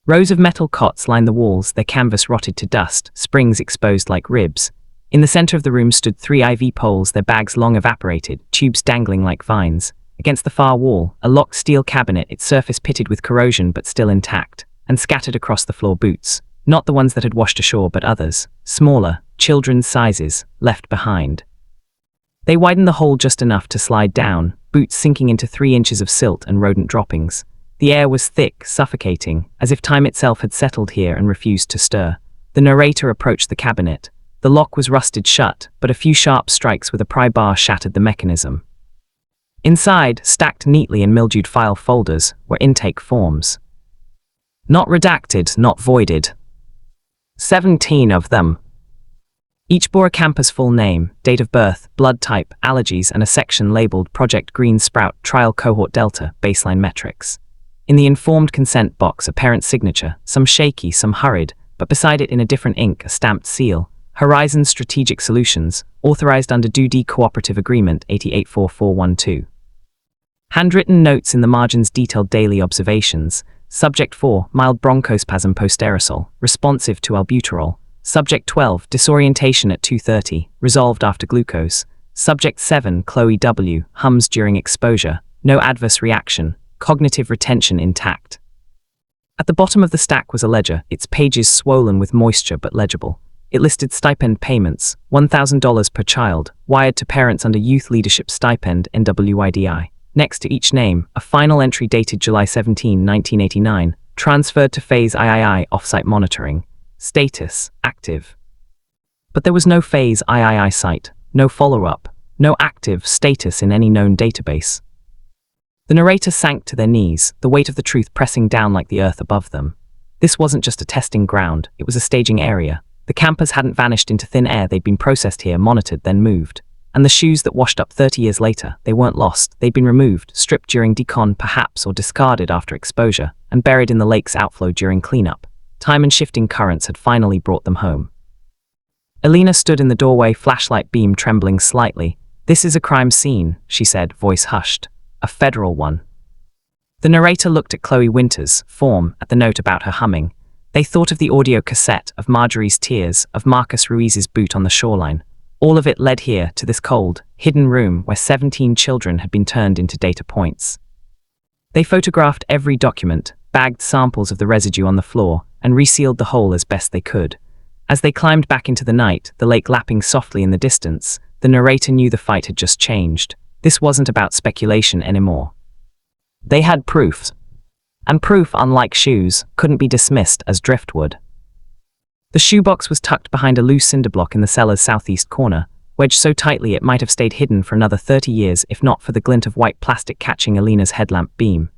Speaker 1: Rows of metal cots lined the walls, their canvas rotted to dust, springs exposed like ribs. In the center of the room stood 3 IV poles, their bags long evaporated, tubes dangling like vines. Against the far wall, a locked steel cabinet, its surface pitted with corrosion but still intact, and scattered across the floor boots. Not the ones that had washed ashore, but others, smaller, children's sizes, left behind. They widened the hole just enough to slide down, boots sinking into 3 inches of silt and rodent droppings. The air was thick, suffocating, as if time itself had settled here and refused to stir. The narrator approached the cabinet. The lock was rusted shut, but a few sharp strikes with a pry bar shattered the mechanism. Inside, stacked neatly in mildewed file folders, were intake forms. Not redacted, not voided. 17 of them. Each bore a camper's full name, date of birth, blood type, allergies, and a section labeled Project Green Sprout Trial Cohort Delta Baseline Metrics. In the informed consent box, a parent's signature, some shaky, some hurried, but beside it in a different ink, a stamped seal, Horizon Strategic Solutions, authorized under DoD Cooperative Agreement 884412. Handwritten notes in the margins detailed daily observations. Subject 4, mild bronchospasm post-aerosol, responsive to albuterol. Subject 12, disorientation at 2:30, resolved after glucose. Subject 7, Chloe W., hums during exposure, no adverse reaction, cognitive retention intact. At the bottom of the stack was a ledger, its pages swollen with moisture but legible. It listed stipend payments, $1,000 per child, wired to parents under Youth Leadership Stipend NWIDI. Next to each name, a final entry dated July 17, 1989, transferred to Phase III offsite monitoring. Status, active. But there was no Phase III site, no follow-up, no active status in any known database. The narrator sank to their knees, the weight of the truth pressing down like the earth above them. This wasn't just a testing ground, it was a staging area. The campers hadn't vanished into thin air, they'd been processed here, monitored, then moved. And the shoes that washed up 30 years later, they weren't lost, they'd been removed, stripped during decon perhaps, or discarded after exposure, and buried in the lake's outflow during cleanup. Time and shifting currents had finally brought them home. Elena stood in the doorway, flashlight beam trembling slightly. "This is a crime scene," she said, voice hushed. "A federal one." The narrator looked at Chloe Winter's form, at the note about her humming. They thought of the audio cassette, of Marjorie's tears, of Marcus Ruiz's boot on the shoreline. All of it led here, to this cold, hidden room where 17 children had been turned into data points. They photographed every document, bagged samples of the residue on the floor, and resealed the hole as best they could. As they climbed back into the night, the lake lapping softly in the distance, the narrator knew the fight had just changed. This wasn't about speculation anymore. They had proof. And proof, unlike shoes, couldn't be dismissed as driftwood. The shoebox was tucked behind a loose cinder block in the cellar's southeast corner, wedged so tightly it might have stayed hidden for another 30 years if not for the glint of white plastic catching Elena's headlamp beam.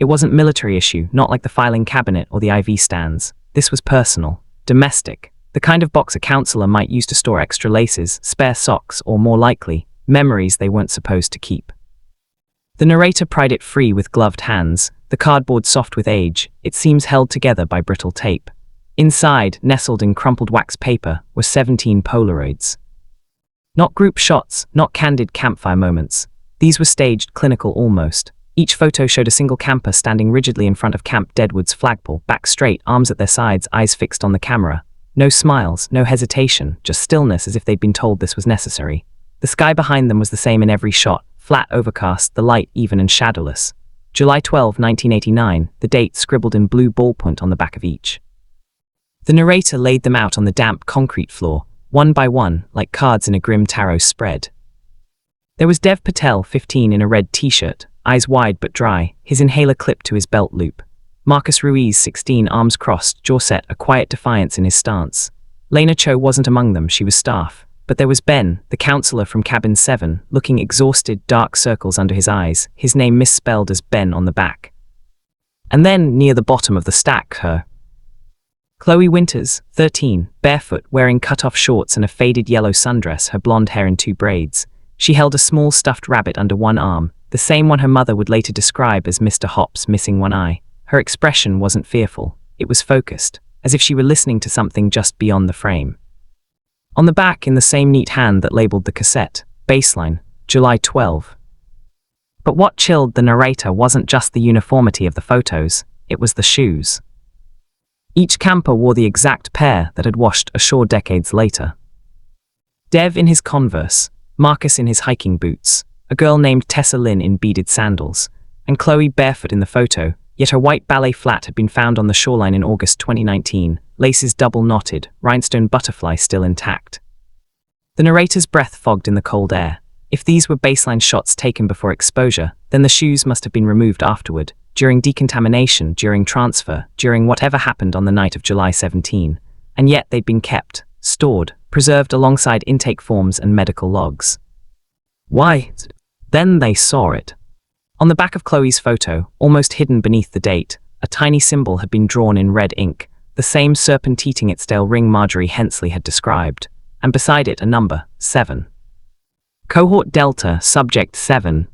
Speaker 1: It wasn't military issue, not like the filing cabinet or the IV stands. This was personal, domestic, the kind of box a counselor might use to store extra laces, spare socks, or more likely, memories they weren't supposed to keep. The narrator pried it free with gloved hands, the cardboard soft with age, it seems held together by brittle tape. Inside, nestled in crumpled wax paper, were 17 Polaroids. Not group shots, not candid campfire moments. These were staged, clinical almost. Each photo showed a single camper standing rigidly in front of Camp Deadwood's flagpole, back straight, arms at their sides, eyes fixed on the camera. No smiles, no hesitation, just stillness as if they'd been told this was necessary. The sky behind them was the same in every shot, flat, overcast, the light even and shadowless. July 12, 1989, the date scribbled in blue ballpoint on the back of each. The narrator laid them out on the damp concrete floor, one by one, like cards in a grim tarot spread. There was Dev Patel, 15, in a red t-shirt, eyes wide but dry, his inhaler clipped to his belt loop. Marcus Ruiz, 16, arms crossed, jaw set, a quiet defiance in his stance. Lena Cho wasn't among them, she was staff. But there was Ben, the counselor from Cabin 7, looking exhausted, dark circles under his eyes, his name misspelled as Ben on the back. And then, near the bottom of the stack, her Chloe Winters, 13, barefoot, wearing cut-off shorts and a faded yellow sundress, her blonde hair in 2 braids. She held a small stuffed rabbit under one arm, the same one her mother would later describe as Mr. Hop's missing one eye. Her expression wasn't fearful, it was focused, as if she were listening to something just beyond the frame. On the back, in the same neat hand that labeled the cassette, Baseline, July 12. But what chilled the narrator wasn't just the uniformity of the photos, it was the shoes. Each camper wore the exact pair that had washed ashore decades later. Dev in his Converse, Marcus in his hiking boots, a girl named Tessa Lynn in beaded sandals, and Chloe barefoot in the photo, yet her white ballet flat had been found on the shoreline in August 2019, laces double knotted, rhinestone butterfly still intact. The narrator's breath fogged in the cold air. If these were baseline shots taken before exposure, then the shoes must have been removed afterward, during decontamination, during transfer, during whatever happened on the night of July 17, and yet they'd been kept, stored, preserved alongside intake forms and medical logs. Why? Then they saw it. On the back of Chloe's photo, almost hidden beneath the date, a tiny symbol had been drawn in red ink, the same serpentining stale ring Marjorie Hensley had described, and beside it a number, 7. Cohort Delta, Subject 7.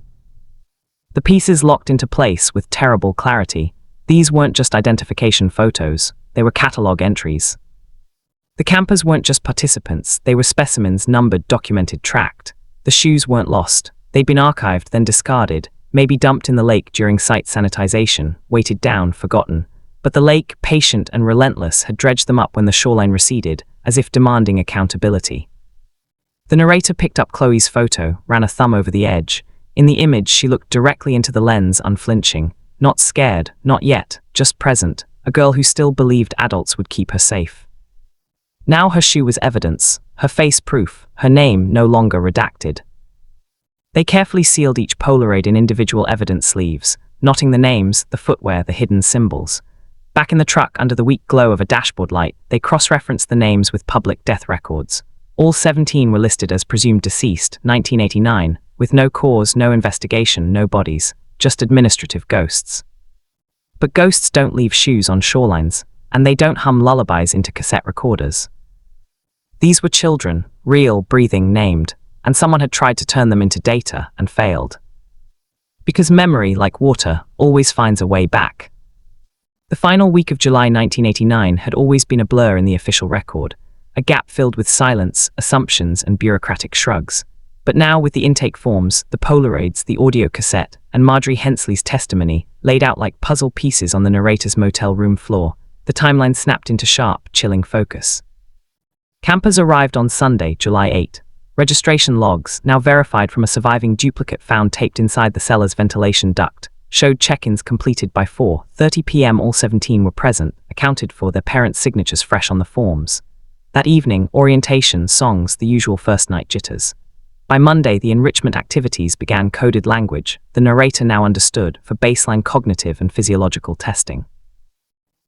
Speaker 1: The pieces locked into place with terrible clarity. These weren't just identification photos, they were catalogue entries. The campers weren't just participants, they were specimens numbered, documented, tracked. The shoes weren't lost, they'd been archived, then discarded, maybe dumped in the lake during site sanitization, weighted down, forgotten. But the lake, patient and relentless, had dredged them up when the shoreline receded, as if demanding accountability. The narrator picked up Chloe's photo, ran a thumb over the edge. In the image, she looked directly into the lens, unflinching. Not scared, not yet, just present, a girl who still believed adults would keep her safe. Now her shoe was evidence, her face proof, her name no longer redacted. They carefully sealed each Polaroid in individual evidence sleeves, knotting the names, the footwear, the hidden symbols. Back in the truck, under the weak glow of a dashboard light, they cross-referenced the names with public death records. All 17 were listed as presumed deceased, 1989, with no cause, no investigation, no bodies, just administrative ghosts. But ghosts don't leave shoes on shorelines, and they don't hum lullabies into cassette recorders. These were children, real, breathing, named, and someone had tried to turn them into data and failed. Because memory, like water, always finds a way back. The final week of July 1989 had always been a blur in the official record, a gap filled with silence, assumptions, and bureaucratic shrugs. But now, with the intake forms, the Polaroids, the audio cassette, and Marjorie Hensley's testimony laid out like puzzle pieces on the narrator's motel room floor, the timeline snapped into sharp, chilling focus. Campers arrived on Sunday, July 8. Registration logs, now verified from a surviving duplicate found taped inside the cellar's ventilation duct, showed check-ins completed by 4:30 p.m. All 17 were present, accounted for, their parents' signatures fresh on the forms. That evening, orientation, songs, the usual first-night jitters. By Monday, the enrichment activities began. Coded language, the narrator now understood, for baseline cognitive and physiological testing.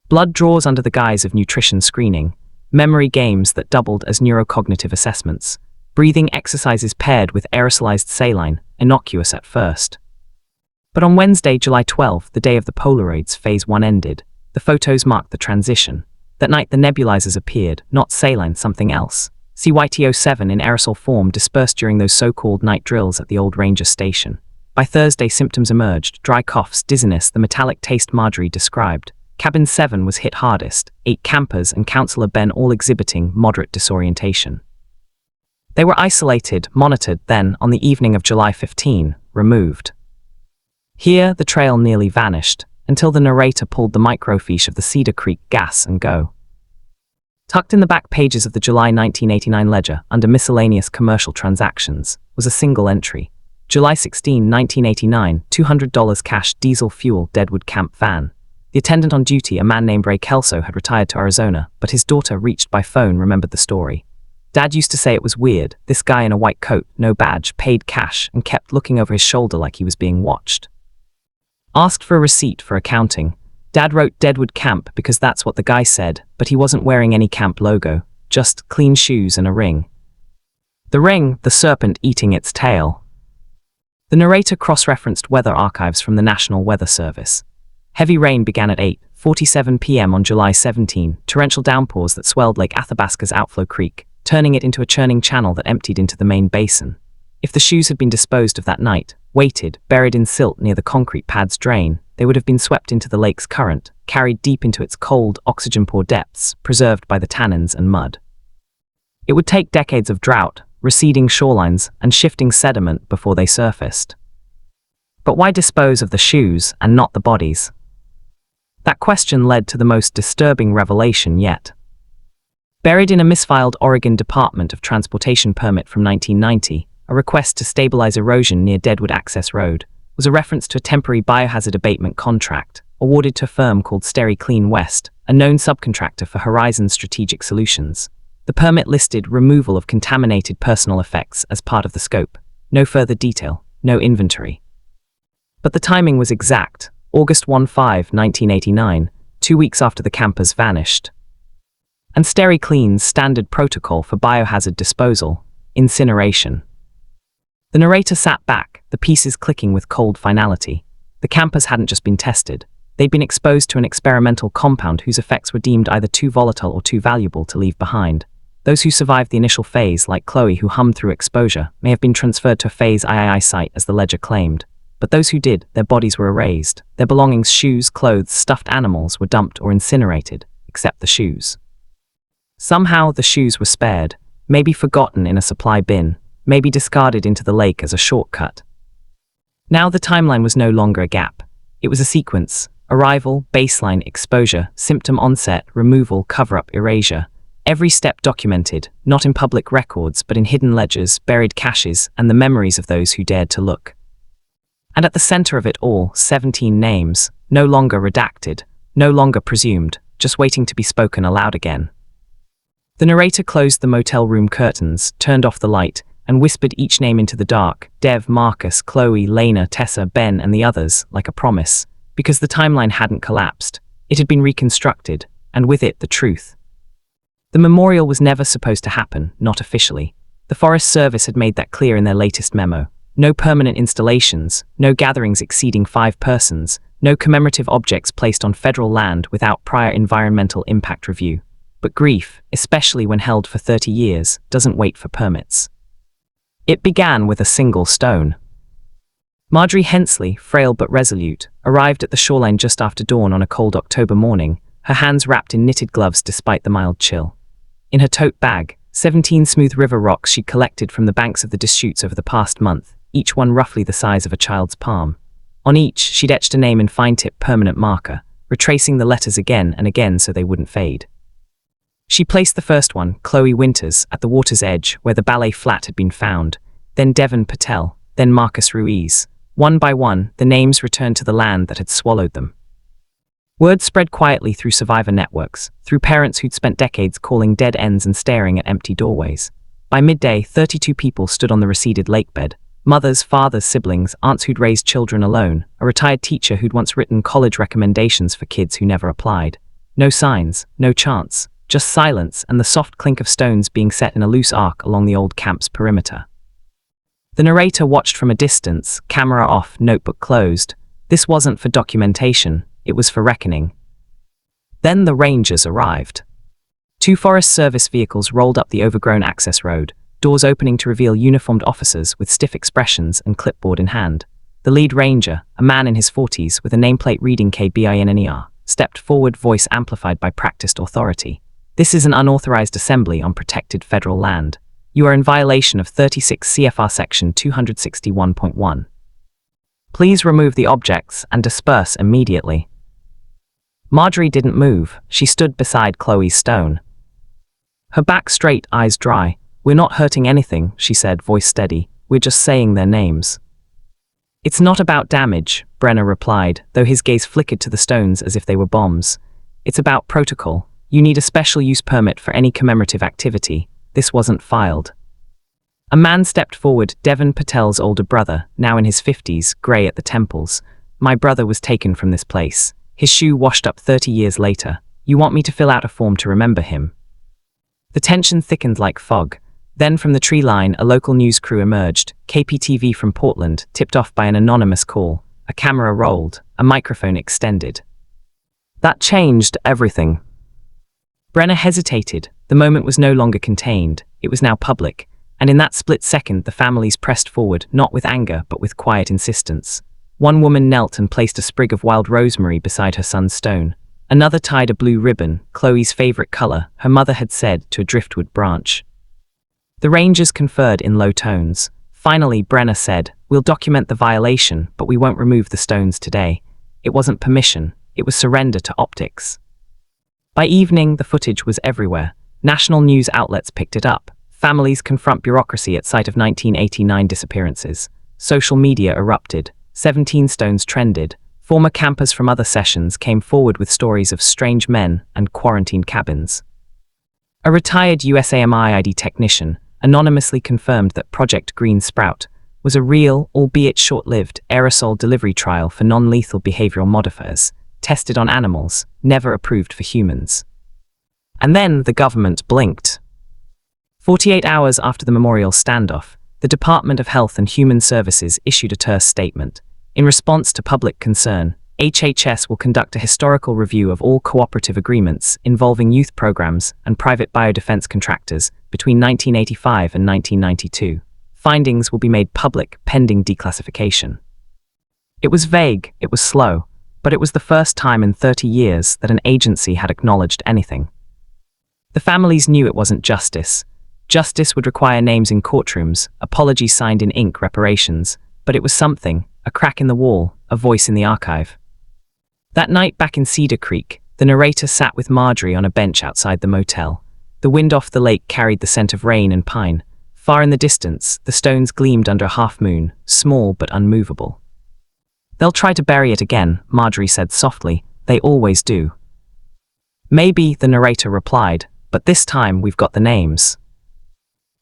Speaker 1: Blood draws under the guise of nutrition screening, memory games that doubled as neurocognitive assessments, breathing exercises paired with aerosolized saline, innocuous at first. But on Wednesday, July 12, the day of the Polaroids, Phase 1 ended. The photos marked the transition. That night the nebulizers appeared, not saline, something else. CYT-07 in aerosol form dispersed during those so-called night drills at the old ranger station. By Thursday, symptoms emerged: dry coughs, dizziness, the metallic taste Marjorie described. Cabin 7 was hit hardest, 8 campers and Councillor Ben all exhibiting moderate disorientation. They were isolated, monitored, then, on the evening of July 15, removed. Here, the trail nearly vanished, until the narrator pulled the microfiche of the Cedar Creek gas and go. Tucked in the back pages of the July 1989 ledger, under miscellaneous commercial transactions, was a single entry. July 16, 1989, $200 cash, diesel fuel, Deadwood camp van. The attendant on duty, a man named Ray Kelso, had retired to Arizona, but his daughter, reached by phone, remembered the story. Dad used to say it was weird, this guy in a white coat, no badge, paid cash, and kept looking over his shoulder like he was being watched. Asked for a receipt for accounting. Dad wrote Deadwood Camp because that's what the guy said, but he wasn't wearing any camp logo, just clean shoes and a ring. The ring, the serpent eating its tail. The narrator cross-referenced weather archives from the National Weather Service. Heavy rain began at 8:47 p.m. on July 17, torrential downpours that swelled Lake Athabasca's outflow creek, turning it into a churning channel that emptied into the main basin. If the shoes had been disposed of that night, weighted, buried in silt near the concrete pad's drain, they would have been swept into the lake's current, carried deep into its cold, oxygen-poor depths, preserved by the tannins and mud. It would take decades of drought, receding shorelines, and shifting sediment before they surfaced. But why dispose of the shoes and not the bodies? That question led to the most disturbing revelation yet. Buried in a misfiled Oregon Department of Transportation permit from 1990, a request to stabilize erosion near Deadwood Access Road, was a reference to a temporary biohazard abatement contract awarded to a firm called Clean West, a known subcontractor for Horizon Strategic Solutions. The permit listed removal of contaminated personal effects as part of the scope. No further detail, no inventory. But the timing was exact, August 15, 1989, 2 weeks after the campers vanished. And Clean's standard protocol for biohazard disposal, incineration. The narrator sat back, the pieces clicking with cold finality. The campers hadn't just been tested. They'd been exposed to an experimental compound whose effects were deemed either too volatile or too valuable to leave behind. Those who survived the initial phase, like Chloe who hummed through exposure, may have been transferred to a phase III site as the ledger claimed. But those who did, their bodies were erased. Their belongings, shoes, clothes, stuffed animals, were dumped or incinerated, except the shoes. Somehow the shoes were spared, maybe forgotten in a supply bin, maybe discarded into the lake as a shortcut. Now the timeline was no longer a gap. It was a sequence: arrival, baseline, exposure, symptom onset, removal, cover-up, erasure. Every step documented, not in public records but in hidden ledgers, buried caches, and the memories of those who dared to look. And at the center of it all, 17 names, no longer redacted, no longer presumed, just waiting to be spoken aloud again. The narrator closed the motel room curtains, turned off the light, and whispered each name into the dark: Dev, Marcus, Chloe, Lena, Tessa, Ben, and the others, like a promise. Because the timeline hadn't collapsed. It had been reconstructed, and with it the truth. The memorial was never supposed to happen, not officially. The Forest Service had made that clear in their latest memo. No permanent installations, no gatherings exceeding 5 persons, no commemorative objects placed on federal land without prior environmental impact review. But grief, especially when held for 30 years, doesn't wait for permits. It began with a single stone. Marjorie Hensley, frail but resolute, arrived at the shoreline just after dawn on a cold October morning, her hands wrapped in knitted gloves despite the mild chill. In her tote bag, 17 smooth river rocks she'd collected from the banks of the Deschutes over the past month, each one roughly the size of a child's palm. On each, she'd etched a name in fine-tip permanent marker, retracing the letters again and again so they wouldn't fade. She placed the first one, Chloe Winters, at the water's edge where the ballet flat had been found, then Devon Patel, then Marcus Ruiz. One by one, the names returned to the land that had swallowed them. Word spread quietly through survivor networks, through parents who'd spent decades calling dead ends and staring at empty doorways. By midday, 32 people stood on the receded lakebed. Mothers, fathers, siblings, aunts who'd raised children alone, a retired teacher who'd once written college recommendations for kids who never applied. No signs, no chants, just silence and the soft clink of stones being set in a loose arc along the old camp's perimeter. The narrator watched from a distance, camera off, notebook closed. This wasn't for documentation, it was for reckoning. Then the Rangers arrived. 2 Forest Service vehicles rolled up the overgrown access road, doors opening to reveal uniformed officers with stiff expressions and clipboard in hand. The lead ranger, a man in his 40s with a nameplate reading KBINNER, stepped forward, voice amplified by practiced authority. This is an unauthorized assembly on protected federal land. You are in violation of 36 CFR Section 261.1. Please remove the objects and disperse immediately. Marjorie didn't move. She stood beside Chloe's stone. Her back straight, eyes dry. We're not hurting anything, she said, voice steady. We're just saying their names. It's not about damage, Brenner replied, though his gaze flickered to the stones as if they were bombs. It's about protocol. You need a special use permit for any commemorative activity. This wasn't filed. A man stepped forward, Devon Patel's older brother, now in his 50s, grey at the temples. My brother was taken from this place. His shoe washed up 30 years later. You want me to fill out a form to remember him? The tension thickened like fog. Then from the tree line, a local news crew emerged, KPTV from Portland, tipped off by an anonymous call. A camera rolled, a microphone extended. That changed everything. Brenner hesitated. The moment was no longer contained. It was now public. And in that split second, the families pressed forward, not with anger, but with quiet insistence. One woman knelt and placed a sprig of wild rosemary beside her son's stone. Another tied a blue ribbon, Chloe's favorite color, her mother had said, to a driftwood branch. The rangers conferred in low tones. Finally, Brenner said, "We'll document the violation, but we won't remove the stones today." It wasn't permission, it was surrender to optics. By evening, the footage was everywhere. National news outlets picked it up. Families confront bureaucracy at sight of 1989 disappearances. Social media erupted. 17 stones trended. Former campers from other sessions came forward with stories of strange men and quarantined cabins. A retired USAMIID technician anonymously confirmed that Project Green Sprout was a real, albeit short-lived, aerosol delivery trial for non-lethal behavioral modifiers, tested on animals, never approved for humans. And then the government blinked. 48 hours after the memorial standoff, the Department of Health and Human Services issued a terse statement. In response to public concern, HHS will conduct a historical review of all cooperative agreements involving youth programs and private biodefense contractors between 1985 and 1992. Findings will be made public pending declassification. It was vague, it was slow, but it was the first time in 30 years that an agency had acknowledged anything. The families knew it wasn't justice. Justice would require names in courtrooms, apologies signed in ink, reparations, but it was something, a crack in the wall, a voice in the archive. That night back in Cedar Creek, the narrator sat with Marjorie on a bench outside the motel. The wind off the lake carried the scent of rain and pine. Far in the distance, the stones gleamed under a half-moon, small but unmovable. "They'll try to bury it again," Marjorie said softly. "They always do." "Maybe," the narrator replied, "but this time we've got the names."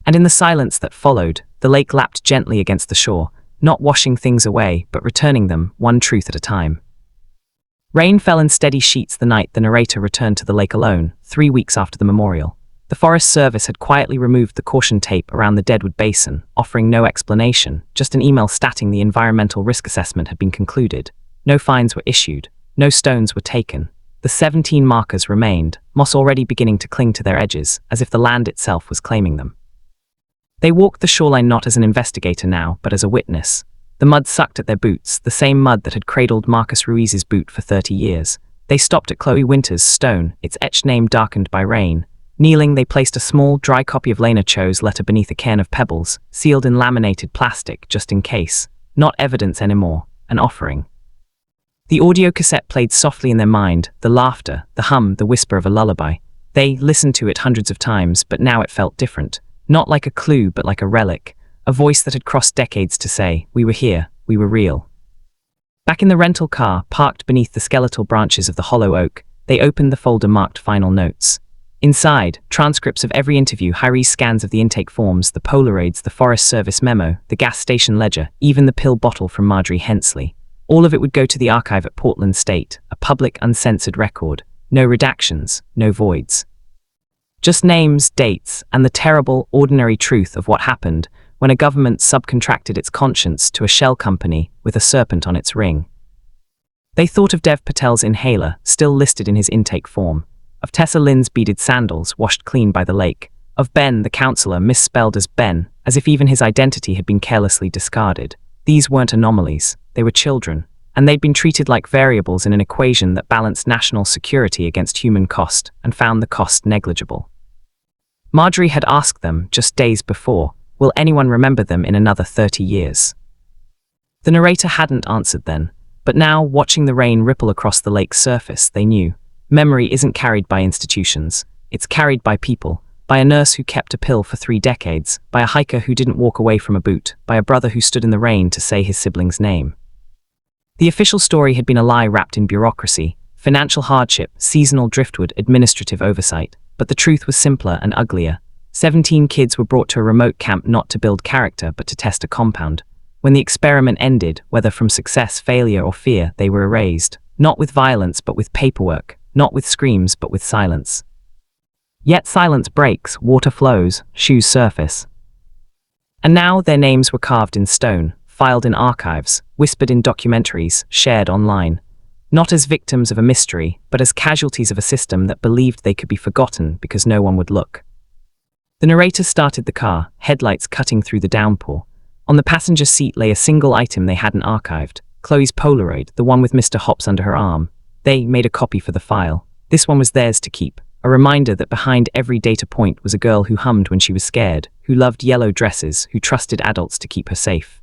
Speaker 1: And in the silence that followed, the lake lapped gently against the shore, not washing things away, but returning them, one truth at a time. Rain fell in steady sheets the night the narrator returned to the lake alone, 3 weeks after the memorial. The Forest Service had quietly removed the caution tape around the Deadwood Basin, offering no explanation, just an email stating the environmental risk assessment had been concluded. No fines were issued, no stones were taken. The 17 markers remained, moss already beginning to cling to their edges, as if the land itself was claiming them. They walked the shoreline not as an investigator now, but as a witness. The mud sucked at their boots, the same mud that had cradled Marcus Ruiz's boot for 30 years. They stopped at Chloe Winter's stone, its etched name darkened by rain. Kneeling, they placed a small, dry copy of Lena Cho's letter beneath a cairn of pebbles, sealed in laminated plastic, just in case. Not evidence anymore, an offering. The audio cassette played softly in their mind, the laughter, the hum, the whisper of a lullaby. They listened to it hundreds of times, but now it felt different. Not like a clue, but like a relic. A voice that had crossed decades to say, "We were here, we were real." Back in the rental car, parked beneath the skeletal branches of the hollow oak, they opened the folder marked Final Notes. Inside, transcripts of every interview, high-res scans of the intake forms, the Polaroids, the Forest Service memo, the gas station ledger, even the pill bottle from Marjorie Hensley. All of it would go to the archive at Portland State, a public, uncensored record. No redactions, no voids. Just names, dates, and the terrible, ordinary truth of what happened when a government subcontracted its conscience to a shell company with a serpent on its ring. They thought of Dev Patel's inhaler, still listed in his intake form, of Tessa Lynn's beaded sandals washed clean by the lake, of Ben, the counselor, misspelled as Ben, as if even his identity had been carelessly discarded. These weren't anomalies, they were children, and they'd been treated like variables in an equation that balanced national security against human cost and found the cost negligible. Marjorie had asked them, just days before, will anyone remember them in another 30 years? The narrator hadn't answered then, but now, watching the rain ripple across the lake's surface, they knew. Memory isn't carried by institutions, it's carried by people, by a nurse who kept a pill for 3 decades, by a hiker who didn't walk away from a boot, by a brother who stood in the rain to say his sibling's name. The official story had been a lie wrapped in bureaucracy, financial hardship, seasonal driftwood, administrative oversight, but the truth was simpler and uglier. 17 kids were brought to a remote camp not to build character but to test a compound. When the experiment ended, whether from success, failure, or fear, they were erased, not with violence but with paperwork, not with screams but with silence. Yet silence breaks, water flows, shoes surface. And now their names were carved in stone, filed in archives, whispered in documentaries, shared online. Not as victims of a mystery, but as casualties of a system that believed they could be forgotten because no one would look. The narrator started the car, headlights cutting through the downpour. On the passenger seat lay a single item they hadn't archived, Chloe's Polaroid, the one with Mr. Hops under her arm. They made a copy for the file. This one was theirs to keep, a reminder that behind every data point was a girl who hummed when she was scared, who loved yellow dresses, who trusted adults to keep her safe.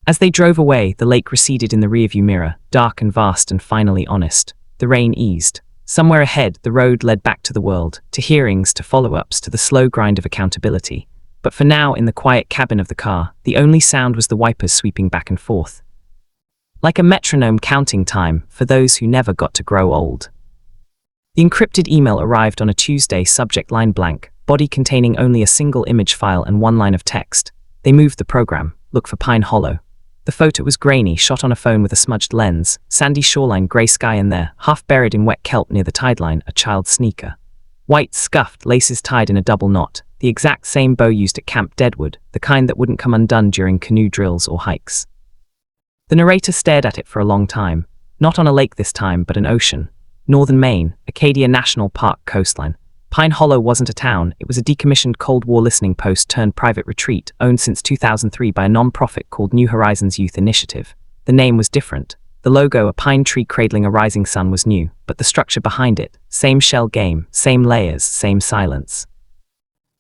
Speaker 1: As they drove away, the lake receded in the rearview mirror, dark and vast and finally honest. The rain eased. Somewhere ahead, the road led back to the world, to hearings, to follow-ups, to the slow grind of accountability. But for now, in the quiet cabin of the car, the only sound was the wipers sweeping back and forth. Like a metronome counting time for those who never got to grow old. The encrypted email arrived on a Tuesday, subject line blank, body containing only a single image file and one line of text. They moved the program, look for Pine Hollow. The photo was grainy, shot on a phone with a smudged lens, sandy shoreline, grey sky, and there, half buried in wet kelp near the tideline, a child's sneaker. White, scuffed, laces tied in a double knot, the exact same bow used at Camp Deadwood, the kind that wouldn't come undone during canoe drills or hikes. The narrator stared at it for a long time, not on a lake this time, but an ocean. Northern Maine, Acadia National Park coastline. Pine Hollow wasn't a town, it was a decommissioned Cold War listening post turned private retreat, owned since 2003 by a non-profit called New Horizons Youth Initiative. The name was different. The logo, a pine tree cradling a rising sun, was new, but the structure behind it, same shell game, same layers, same silence.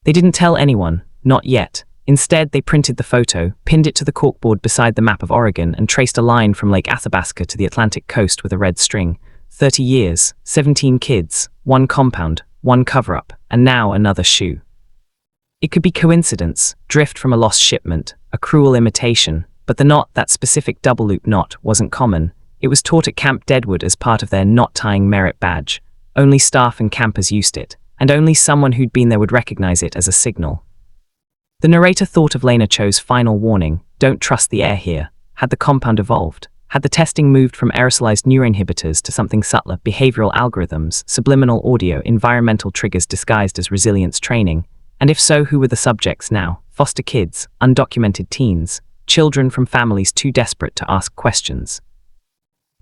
Speaker 1: They didn't tell anyone, not yet. Instead, they printed the photo, pinned it to the corkboard beside the map of Oregon, and traced a line from Lake Athabasca to the Atlantic coast with a red string. 30 years, 17 kids, one compound, one cover-up, and now another shoe. It could be coincidence, drift from a lost shipment, a cruel imitation, but the knot, that specific double-loop knot, wasn't common. It was taught at Camp Deadwood as part of their knot-tying merit badge. Only staff and campers used it, and only someone who'd been there would recognize it as a signal. The narrator thought of Lena Cho's final warning, "Don't trust the air here." Had the compound evolved? Had the testing moved from aerosolized neuroinhibitors to something subtler, behavioral algorithms, subliminal audio, environmental triggers disguised as resilience training? And if so, who were the subjects now? Foster kids, undocumented teens, children from families too desperate to ask questions.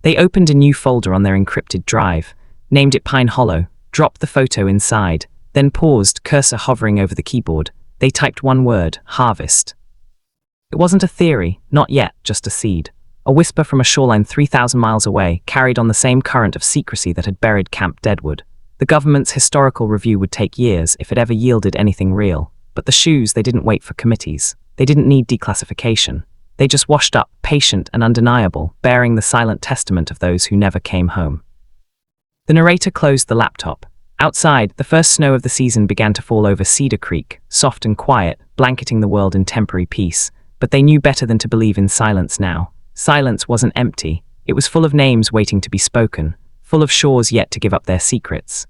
Speaker 1: They opened a new folder on their encrypted drive, named it Pine Hollow, dropped the photo inside, then paused, cursor hovering over the keyboard. They typed one word: harvest. It wasn't a theory, not yet, just a seed. A whisper from a shoreline 3,000 miles away, carried on the same current of secrecy that had buried Camp Deadwood. The government's historical review would take years if it ever yielded anything real. But the shoes, they didn't wait for committees. They didn't need declassification. They just washed up, patient and undeniable, bearing the silent testament of those who never came home. The narrator closed the laptop. Outside, the first snow of the season began to fall over Cedar Creek, soft and quiet, blanketing the world in temporary peace. But they knew better than to believe in silence now. Silence wasn't empty. It was full of names waiting to be spoken, full of shores yet to give up their secrets.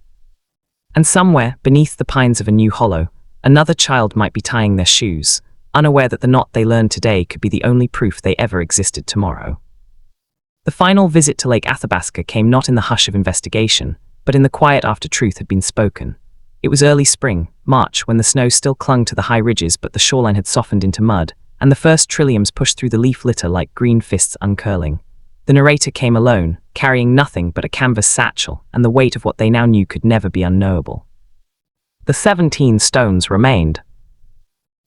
Speaker 1: And somewhere, beneath the pines of a new hollow, another child might be tying their shoes, unaware that the knot they learned today could be the only proof they ever existed tomorrow. The final visit to Lake Athabasca came not in the hush of investigation, but in the quiet after truth had been spoken. It was early spring, March, when the snow still clung to the high ridges but the shoreline had softened into mud, and the first trilliums pushed through the leaf litter like green fists uncurling. The narrator came alone, carrying nothing but a canvas satchel and the weight of what they now knew could never be unknowable. The 17 stones remained.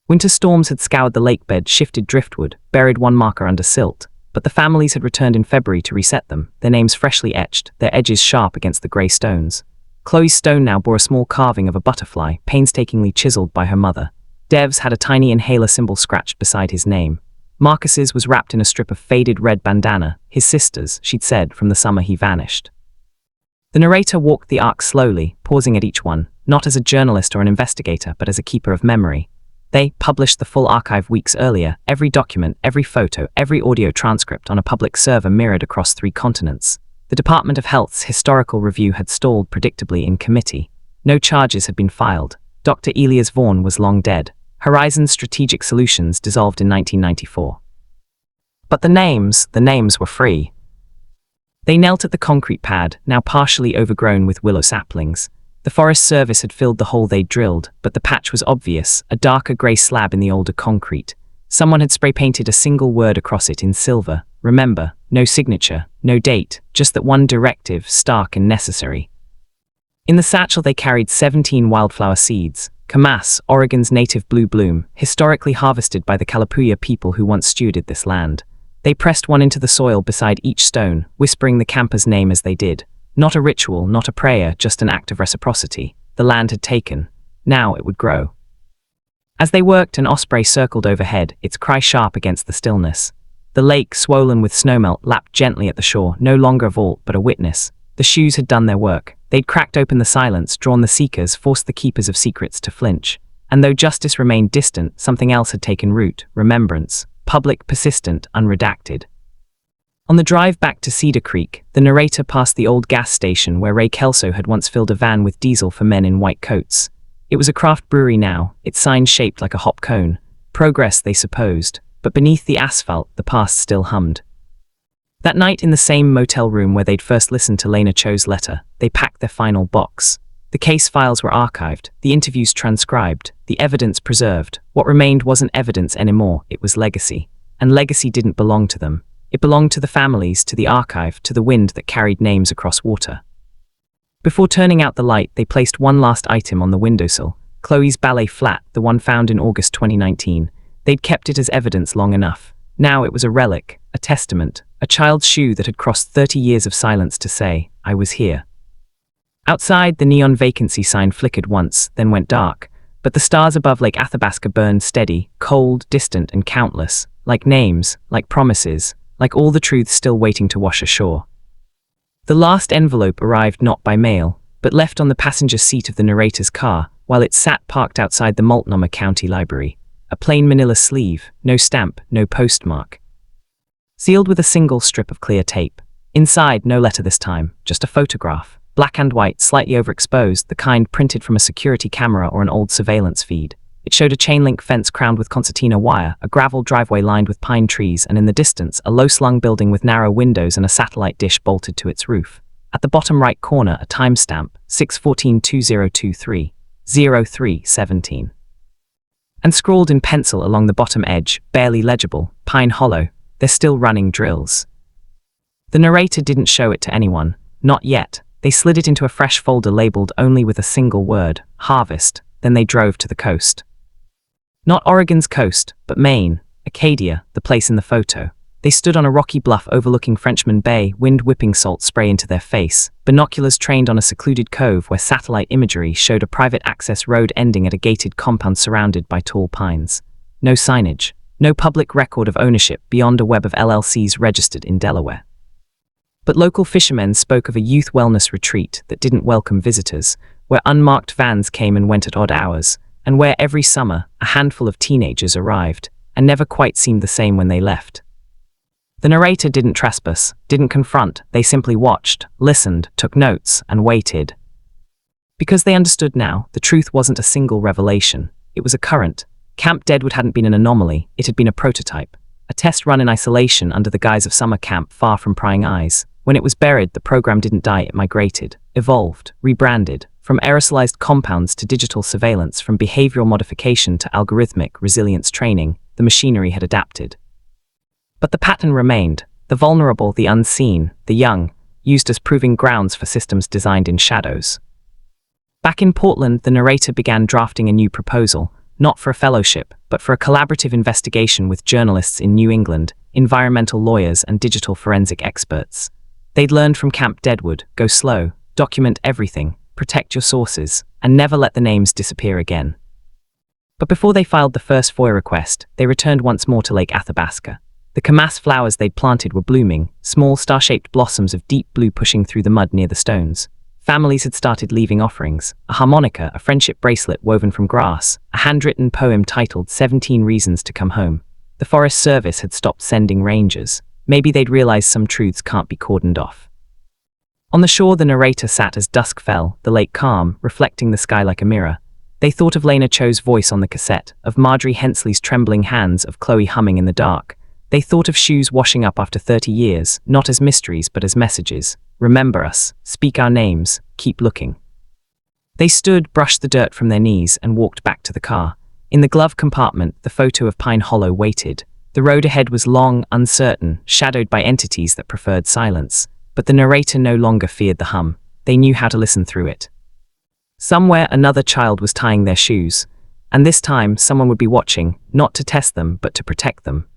Speaker 1: Winter storms had scoured the lake bed, shifted driftwood, buried one marker under silt, but the families had returned in February to reset them, their names freshly etched, their edges sharp against the grey stones. Chloe's stone now bore a small carving of a butterfly, painstakingly chiseled by her mother. Dev's had a tiny inhaler symbol scratched beside his name. Marcus's was wrapped in a strip of faded red bandana, his sister's, she'd said, from the summer he vanished. The narrator walked the arc slowly, pausing at each one, not as a journalist or an investigator, but as a keeper of memory. They published the full archive weeks earlier, every document, every photo, every audio transcript on a public server mirrored across 3 continents. The Department of Health's historical review had stalled predictably in committee. No charges had been filed. Dr. Elias Vaughan was long dead. Horizon's Strategic Solutions dissolved in 1994. But the names were free. They knelt at the concrete pad, now partially overgrown with willow saplings. The Forest Service had filled the hole they'd drilled, but the patch was obvious, a darker grey slab in the older concrete. Someone had spray-painted a single word across it in silver. Remember, no signature, no date, just that one directive, stark and necessary. In the satchel they carried 17 wildflower seeds, Camas, Oregon's native blue bloom, historically harvested by the Kalapuya people who once stewarded this land. They pressed one into the soil beside each stone, whispering the camper's name as they did. Not a ritual, not a prayer, just an act of reciprocity. The land had taken. Now it would grow. As they worked, an osprey circled overhead, its cry sharp against the stillness. The lake, swollen with snowmelt, lapped gently at the shore, no longer a vault, but a witness. The shoes had done their work. They'd cracked open the silence, drawn the seekers, forced the keepers of secrets to flinch. And though justice remained distant, something else had taken root: remembrance. Public, persistent, unredacted. On the drive back to Cedar Creek, the narrator passed the old gas station where Ray Kelso had once filled a van with diesel for men in white coats. It was a craft brewery now, its sign shaped like a hop cone. Progress, they supposed, but beneath the asphalt, the past still hummed. That night, in the same motel room where they'd first listened to Lena Cho's letter, they packed their final box. The case files were archived, the interviews transcribed, the evidence preserved. What remained wasn't evidence anymore, it was legacy. And legacy didn't belong to them. It belonged to the families, to the archive, to the wind that carried names across water. Before turning out the light, they placed one last item on the windowsill: Chloe's ballet flat, the one found in August 2019. They'd kept it as evidence long enough. Now it was a relic, a testament, a child's shoe that had crossed 30 years of silence to say, "I was here." Outside, the neon vacancy sign flickered once, then went dark, but the stars above Lake Athabasca burned steady, cold, distant, and countless, like names, like promises, like all the truths still waiting to wash ashore. The last envelope arrived not by mail, but left on the passenger seat of the narrator's car, while it sat parked outside the Multnomah County Library. A plain manila sleeve, no stamp, no postmark. Sealed with a single strip of clear tape. Inside, no letter this time, just a photograph. Black and white, slightly overexposed, the kind printed from a security camera or an old surveillance feed. It showed a chain-link fence crowned with concertina wire, a gravel driveway lined with pine trees, and in the distance, a low-slung building with narrow windows and a satellite dish bolted to its roof. At the bottom right corner, a timestamp, 6/14/2023, 03/17. And scrawled in pencil along the bottom edge, barely legible, Pine Hollow, they're still running drills. The narrator didn't show it to anyone, not yet. They slid it into a fresh folder labeled only with a single word, harvest, then they drove to the coast. Not Oregon's coast, but Maine, Acadia, the place in the photo. They stood on a rocky bluff overlooking Frenchman Bay, wind whipping salt spray into their face, binoculars trained on a secluded cove where satellite imagery showed a private access road ending at a gated compound surrounded by tall pines. No signage, no public record of ownership beyond a web of LLCs registered in Delaware. But local fishermen spoke of a youth wellness retreat that didn't welcome visitors, where unmarked vans came and went at odd hours, and where every summer a handful of teenagers arrived, and never quite seemed the same when they left. The narrator didn't trespass, didn't confront, they simply watched, listened, took notes, and waited. Because they understood now, the truth wasn't a single revelation, it was a current. Camp Deadwood hadn't been an anomaly, it had been a prototype. A test run in isolation under the guise of summer camp far from prying eyes. When it was buried, the program didn't die, it migrated, evolved, rebranded, from aerosolized compounds to digital surveillance, from behavioral modification to algorithmic resilience training, the machinery had adapted. But the pattern remained, the vulnerable, the unseen, the young, used as proving grounds for systems designed in shadows. Back in Portland, the narrator began drafting a new proposal, not for a fellowship, but for a collaborative investigation with journalists in New England, environmental lawyers, and digital forensic experts. They'd learned from Camp Deadwood: go slow, document everything, protect your sources, and never let the names disappear again. But before they filed the first FOIA request, they returned once more to Lake Athabasca. The Camas flowers they'd planted were blooming, small star-shaped blossoms of deep blue pushing through the mud near the stones. Families had started leaving offerings: a harmonica, a friendship bracelet woven from grass, a handwritten poem titled 17 Reasons to Come Home. The Forest Service had stopped sending rangers. Maybe they'd realized some truths can't be cordoned off. On the shore, the narrator sat as dusk fell, the lake calm, reflecting the sky like a mirror. They thought of Lena Cho's voice on the cassette, of Marjorie Hensley's trembling hands, of Chloe humming in the dark. They thought of shoes washing up after 30 years, not as mysteries but as messages. Remember us, speak our names, keep looking. They stood, brushed the dirt from their knees, and walked back to the car. In the glove compartment, the photo of Pine Hollow waited. The road ahead was long, uncertain, shadowed by entities that preferred silence. But the narrator no longer feared the hum. They knew how to listen through it. Somewhere another child was tying their shoes, and this time someone would be watching, not to test them, but to protect them.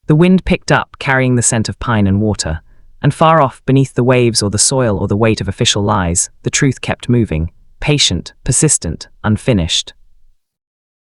Speaker 1: The wind picked up, carrying the scent of pine and water, and far off, beneath the waves or the soil or the weight of official lies, the truth kept moving, patient, persistent, unfinished.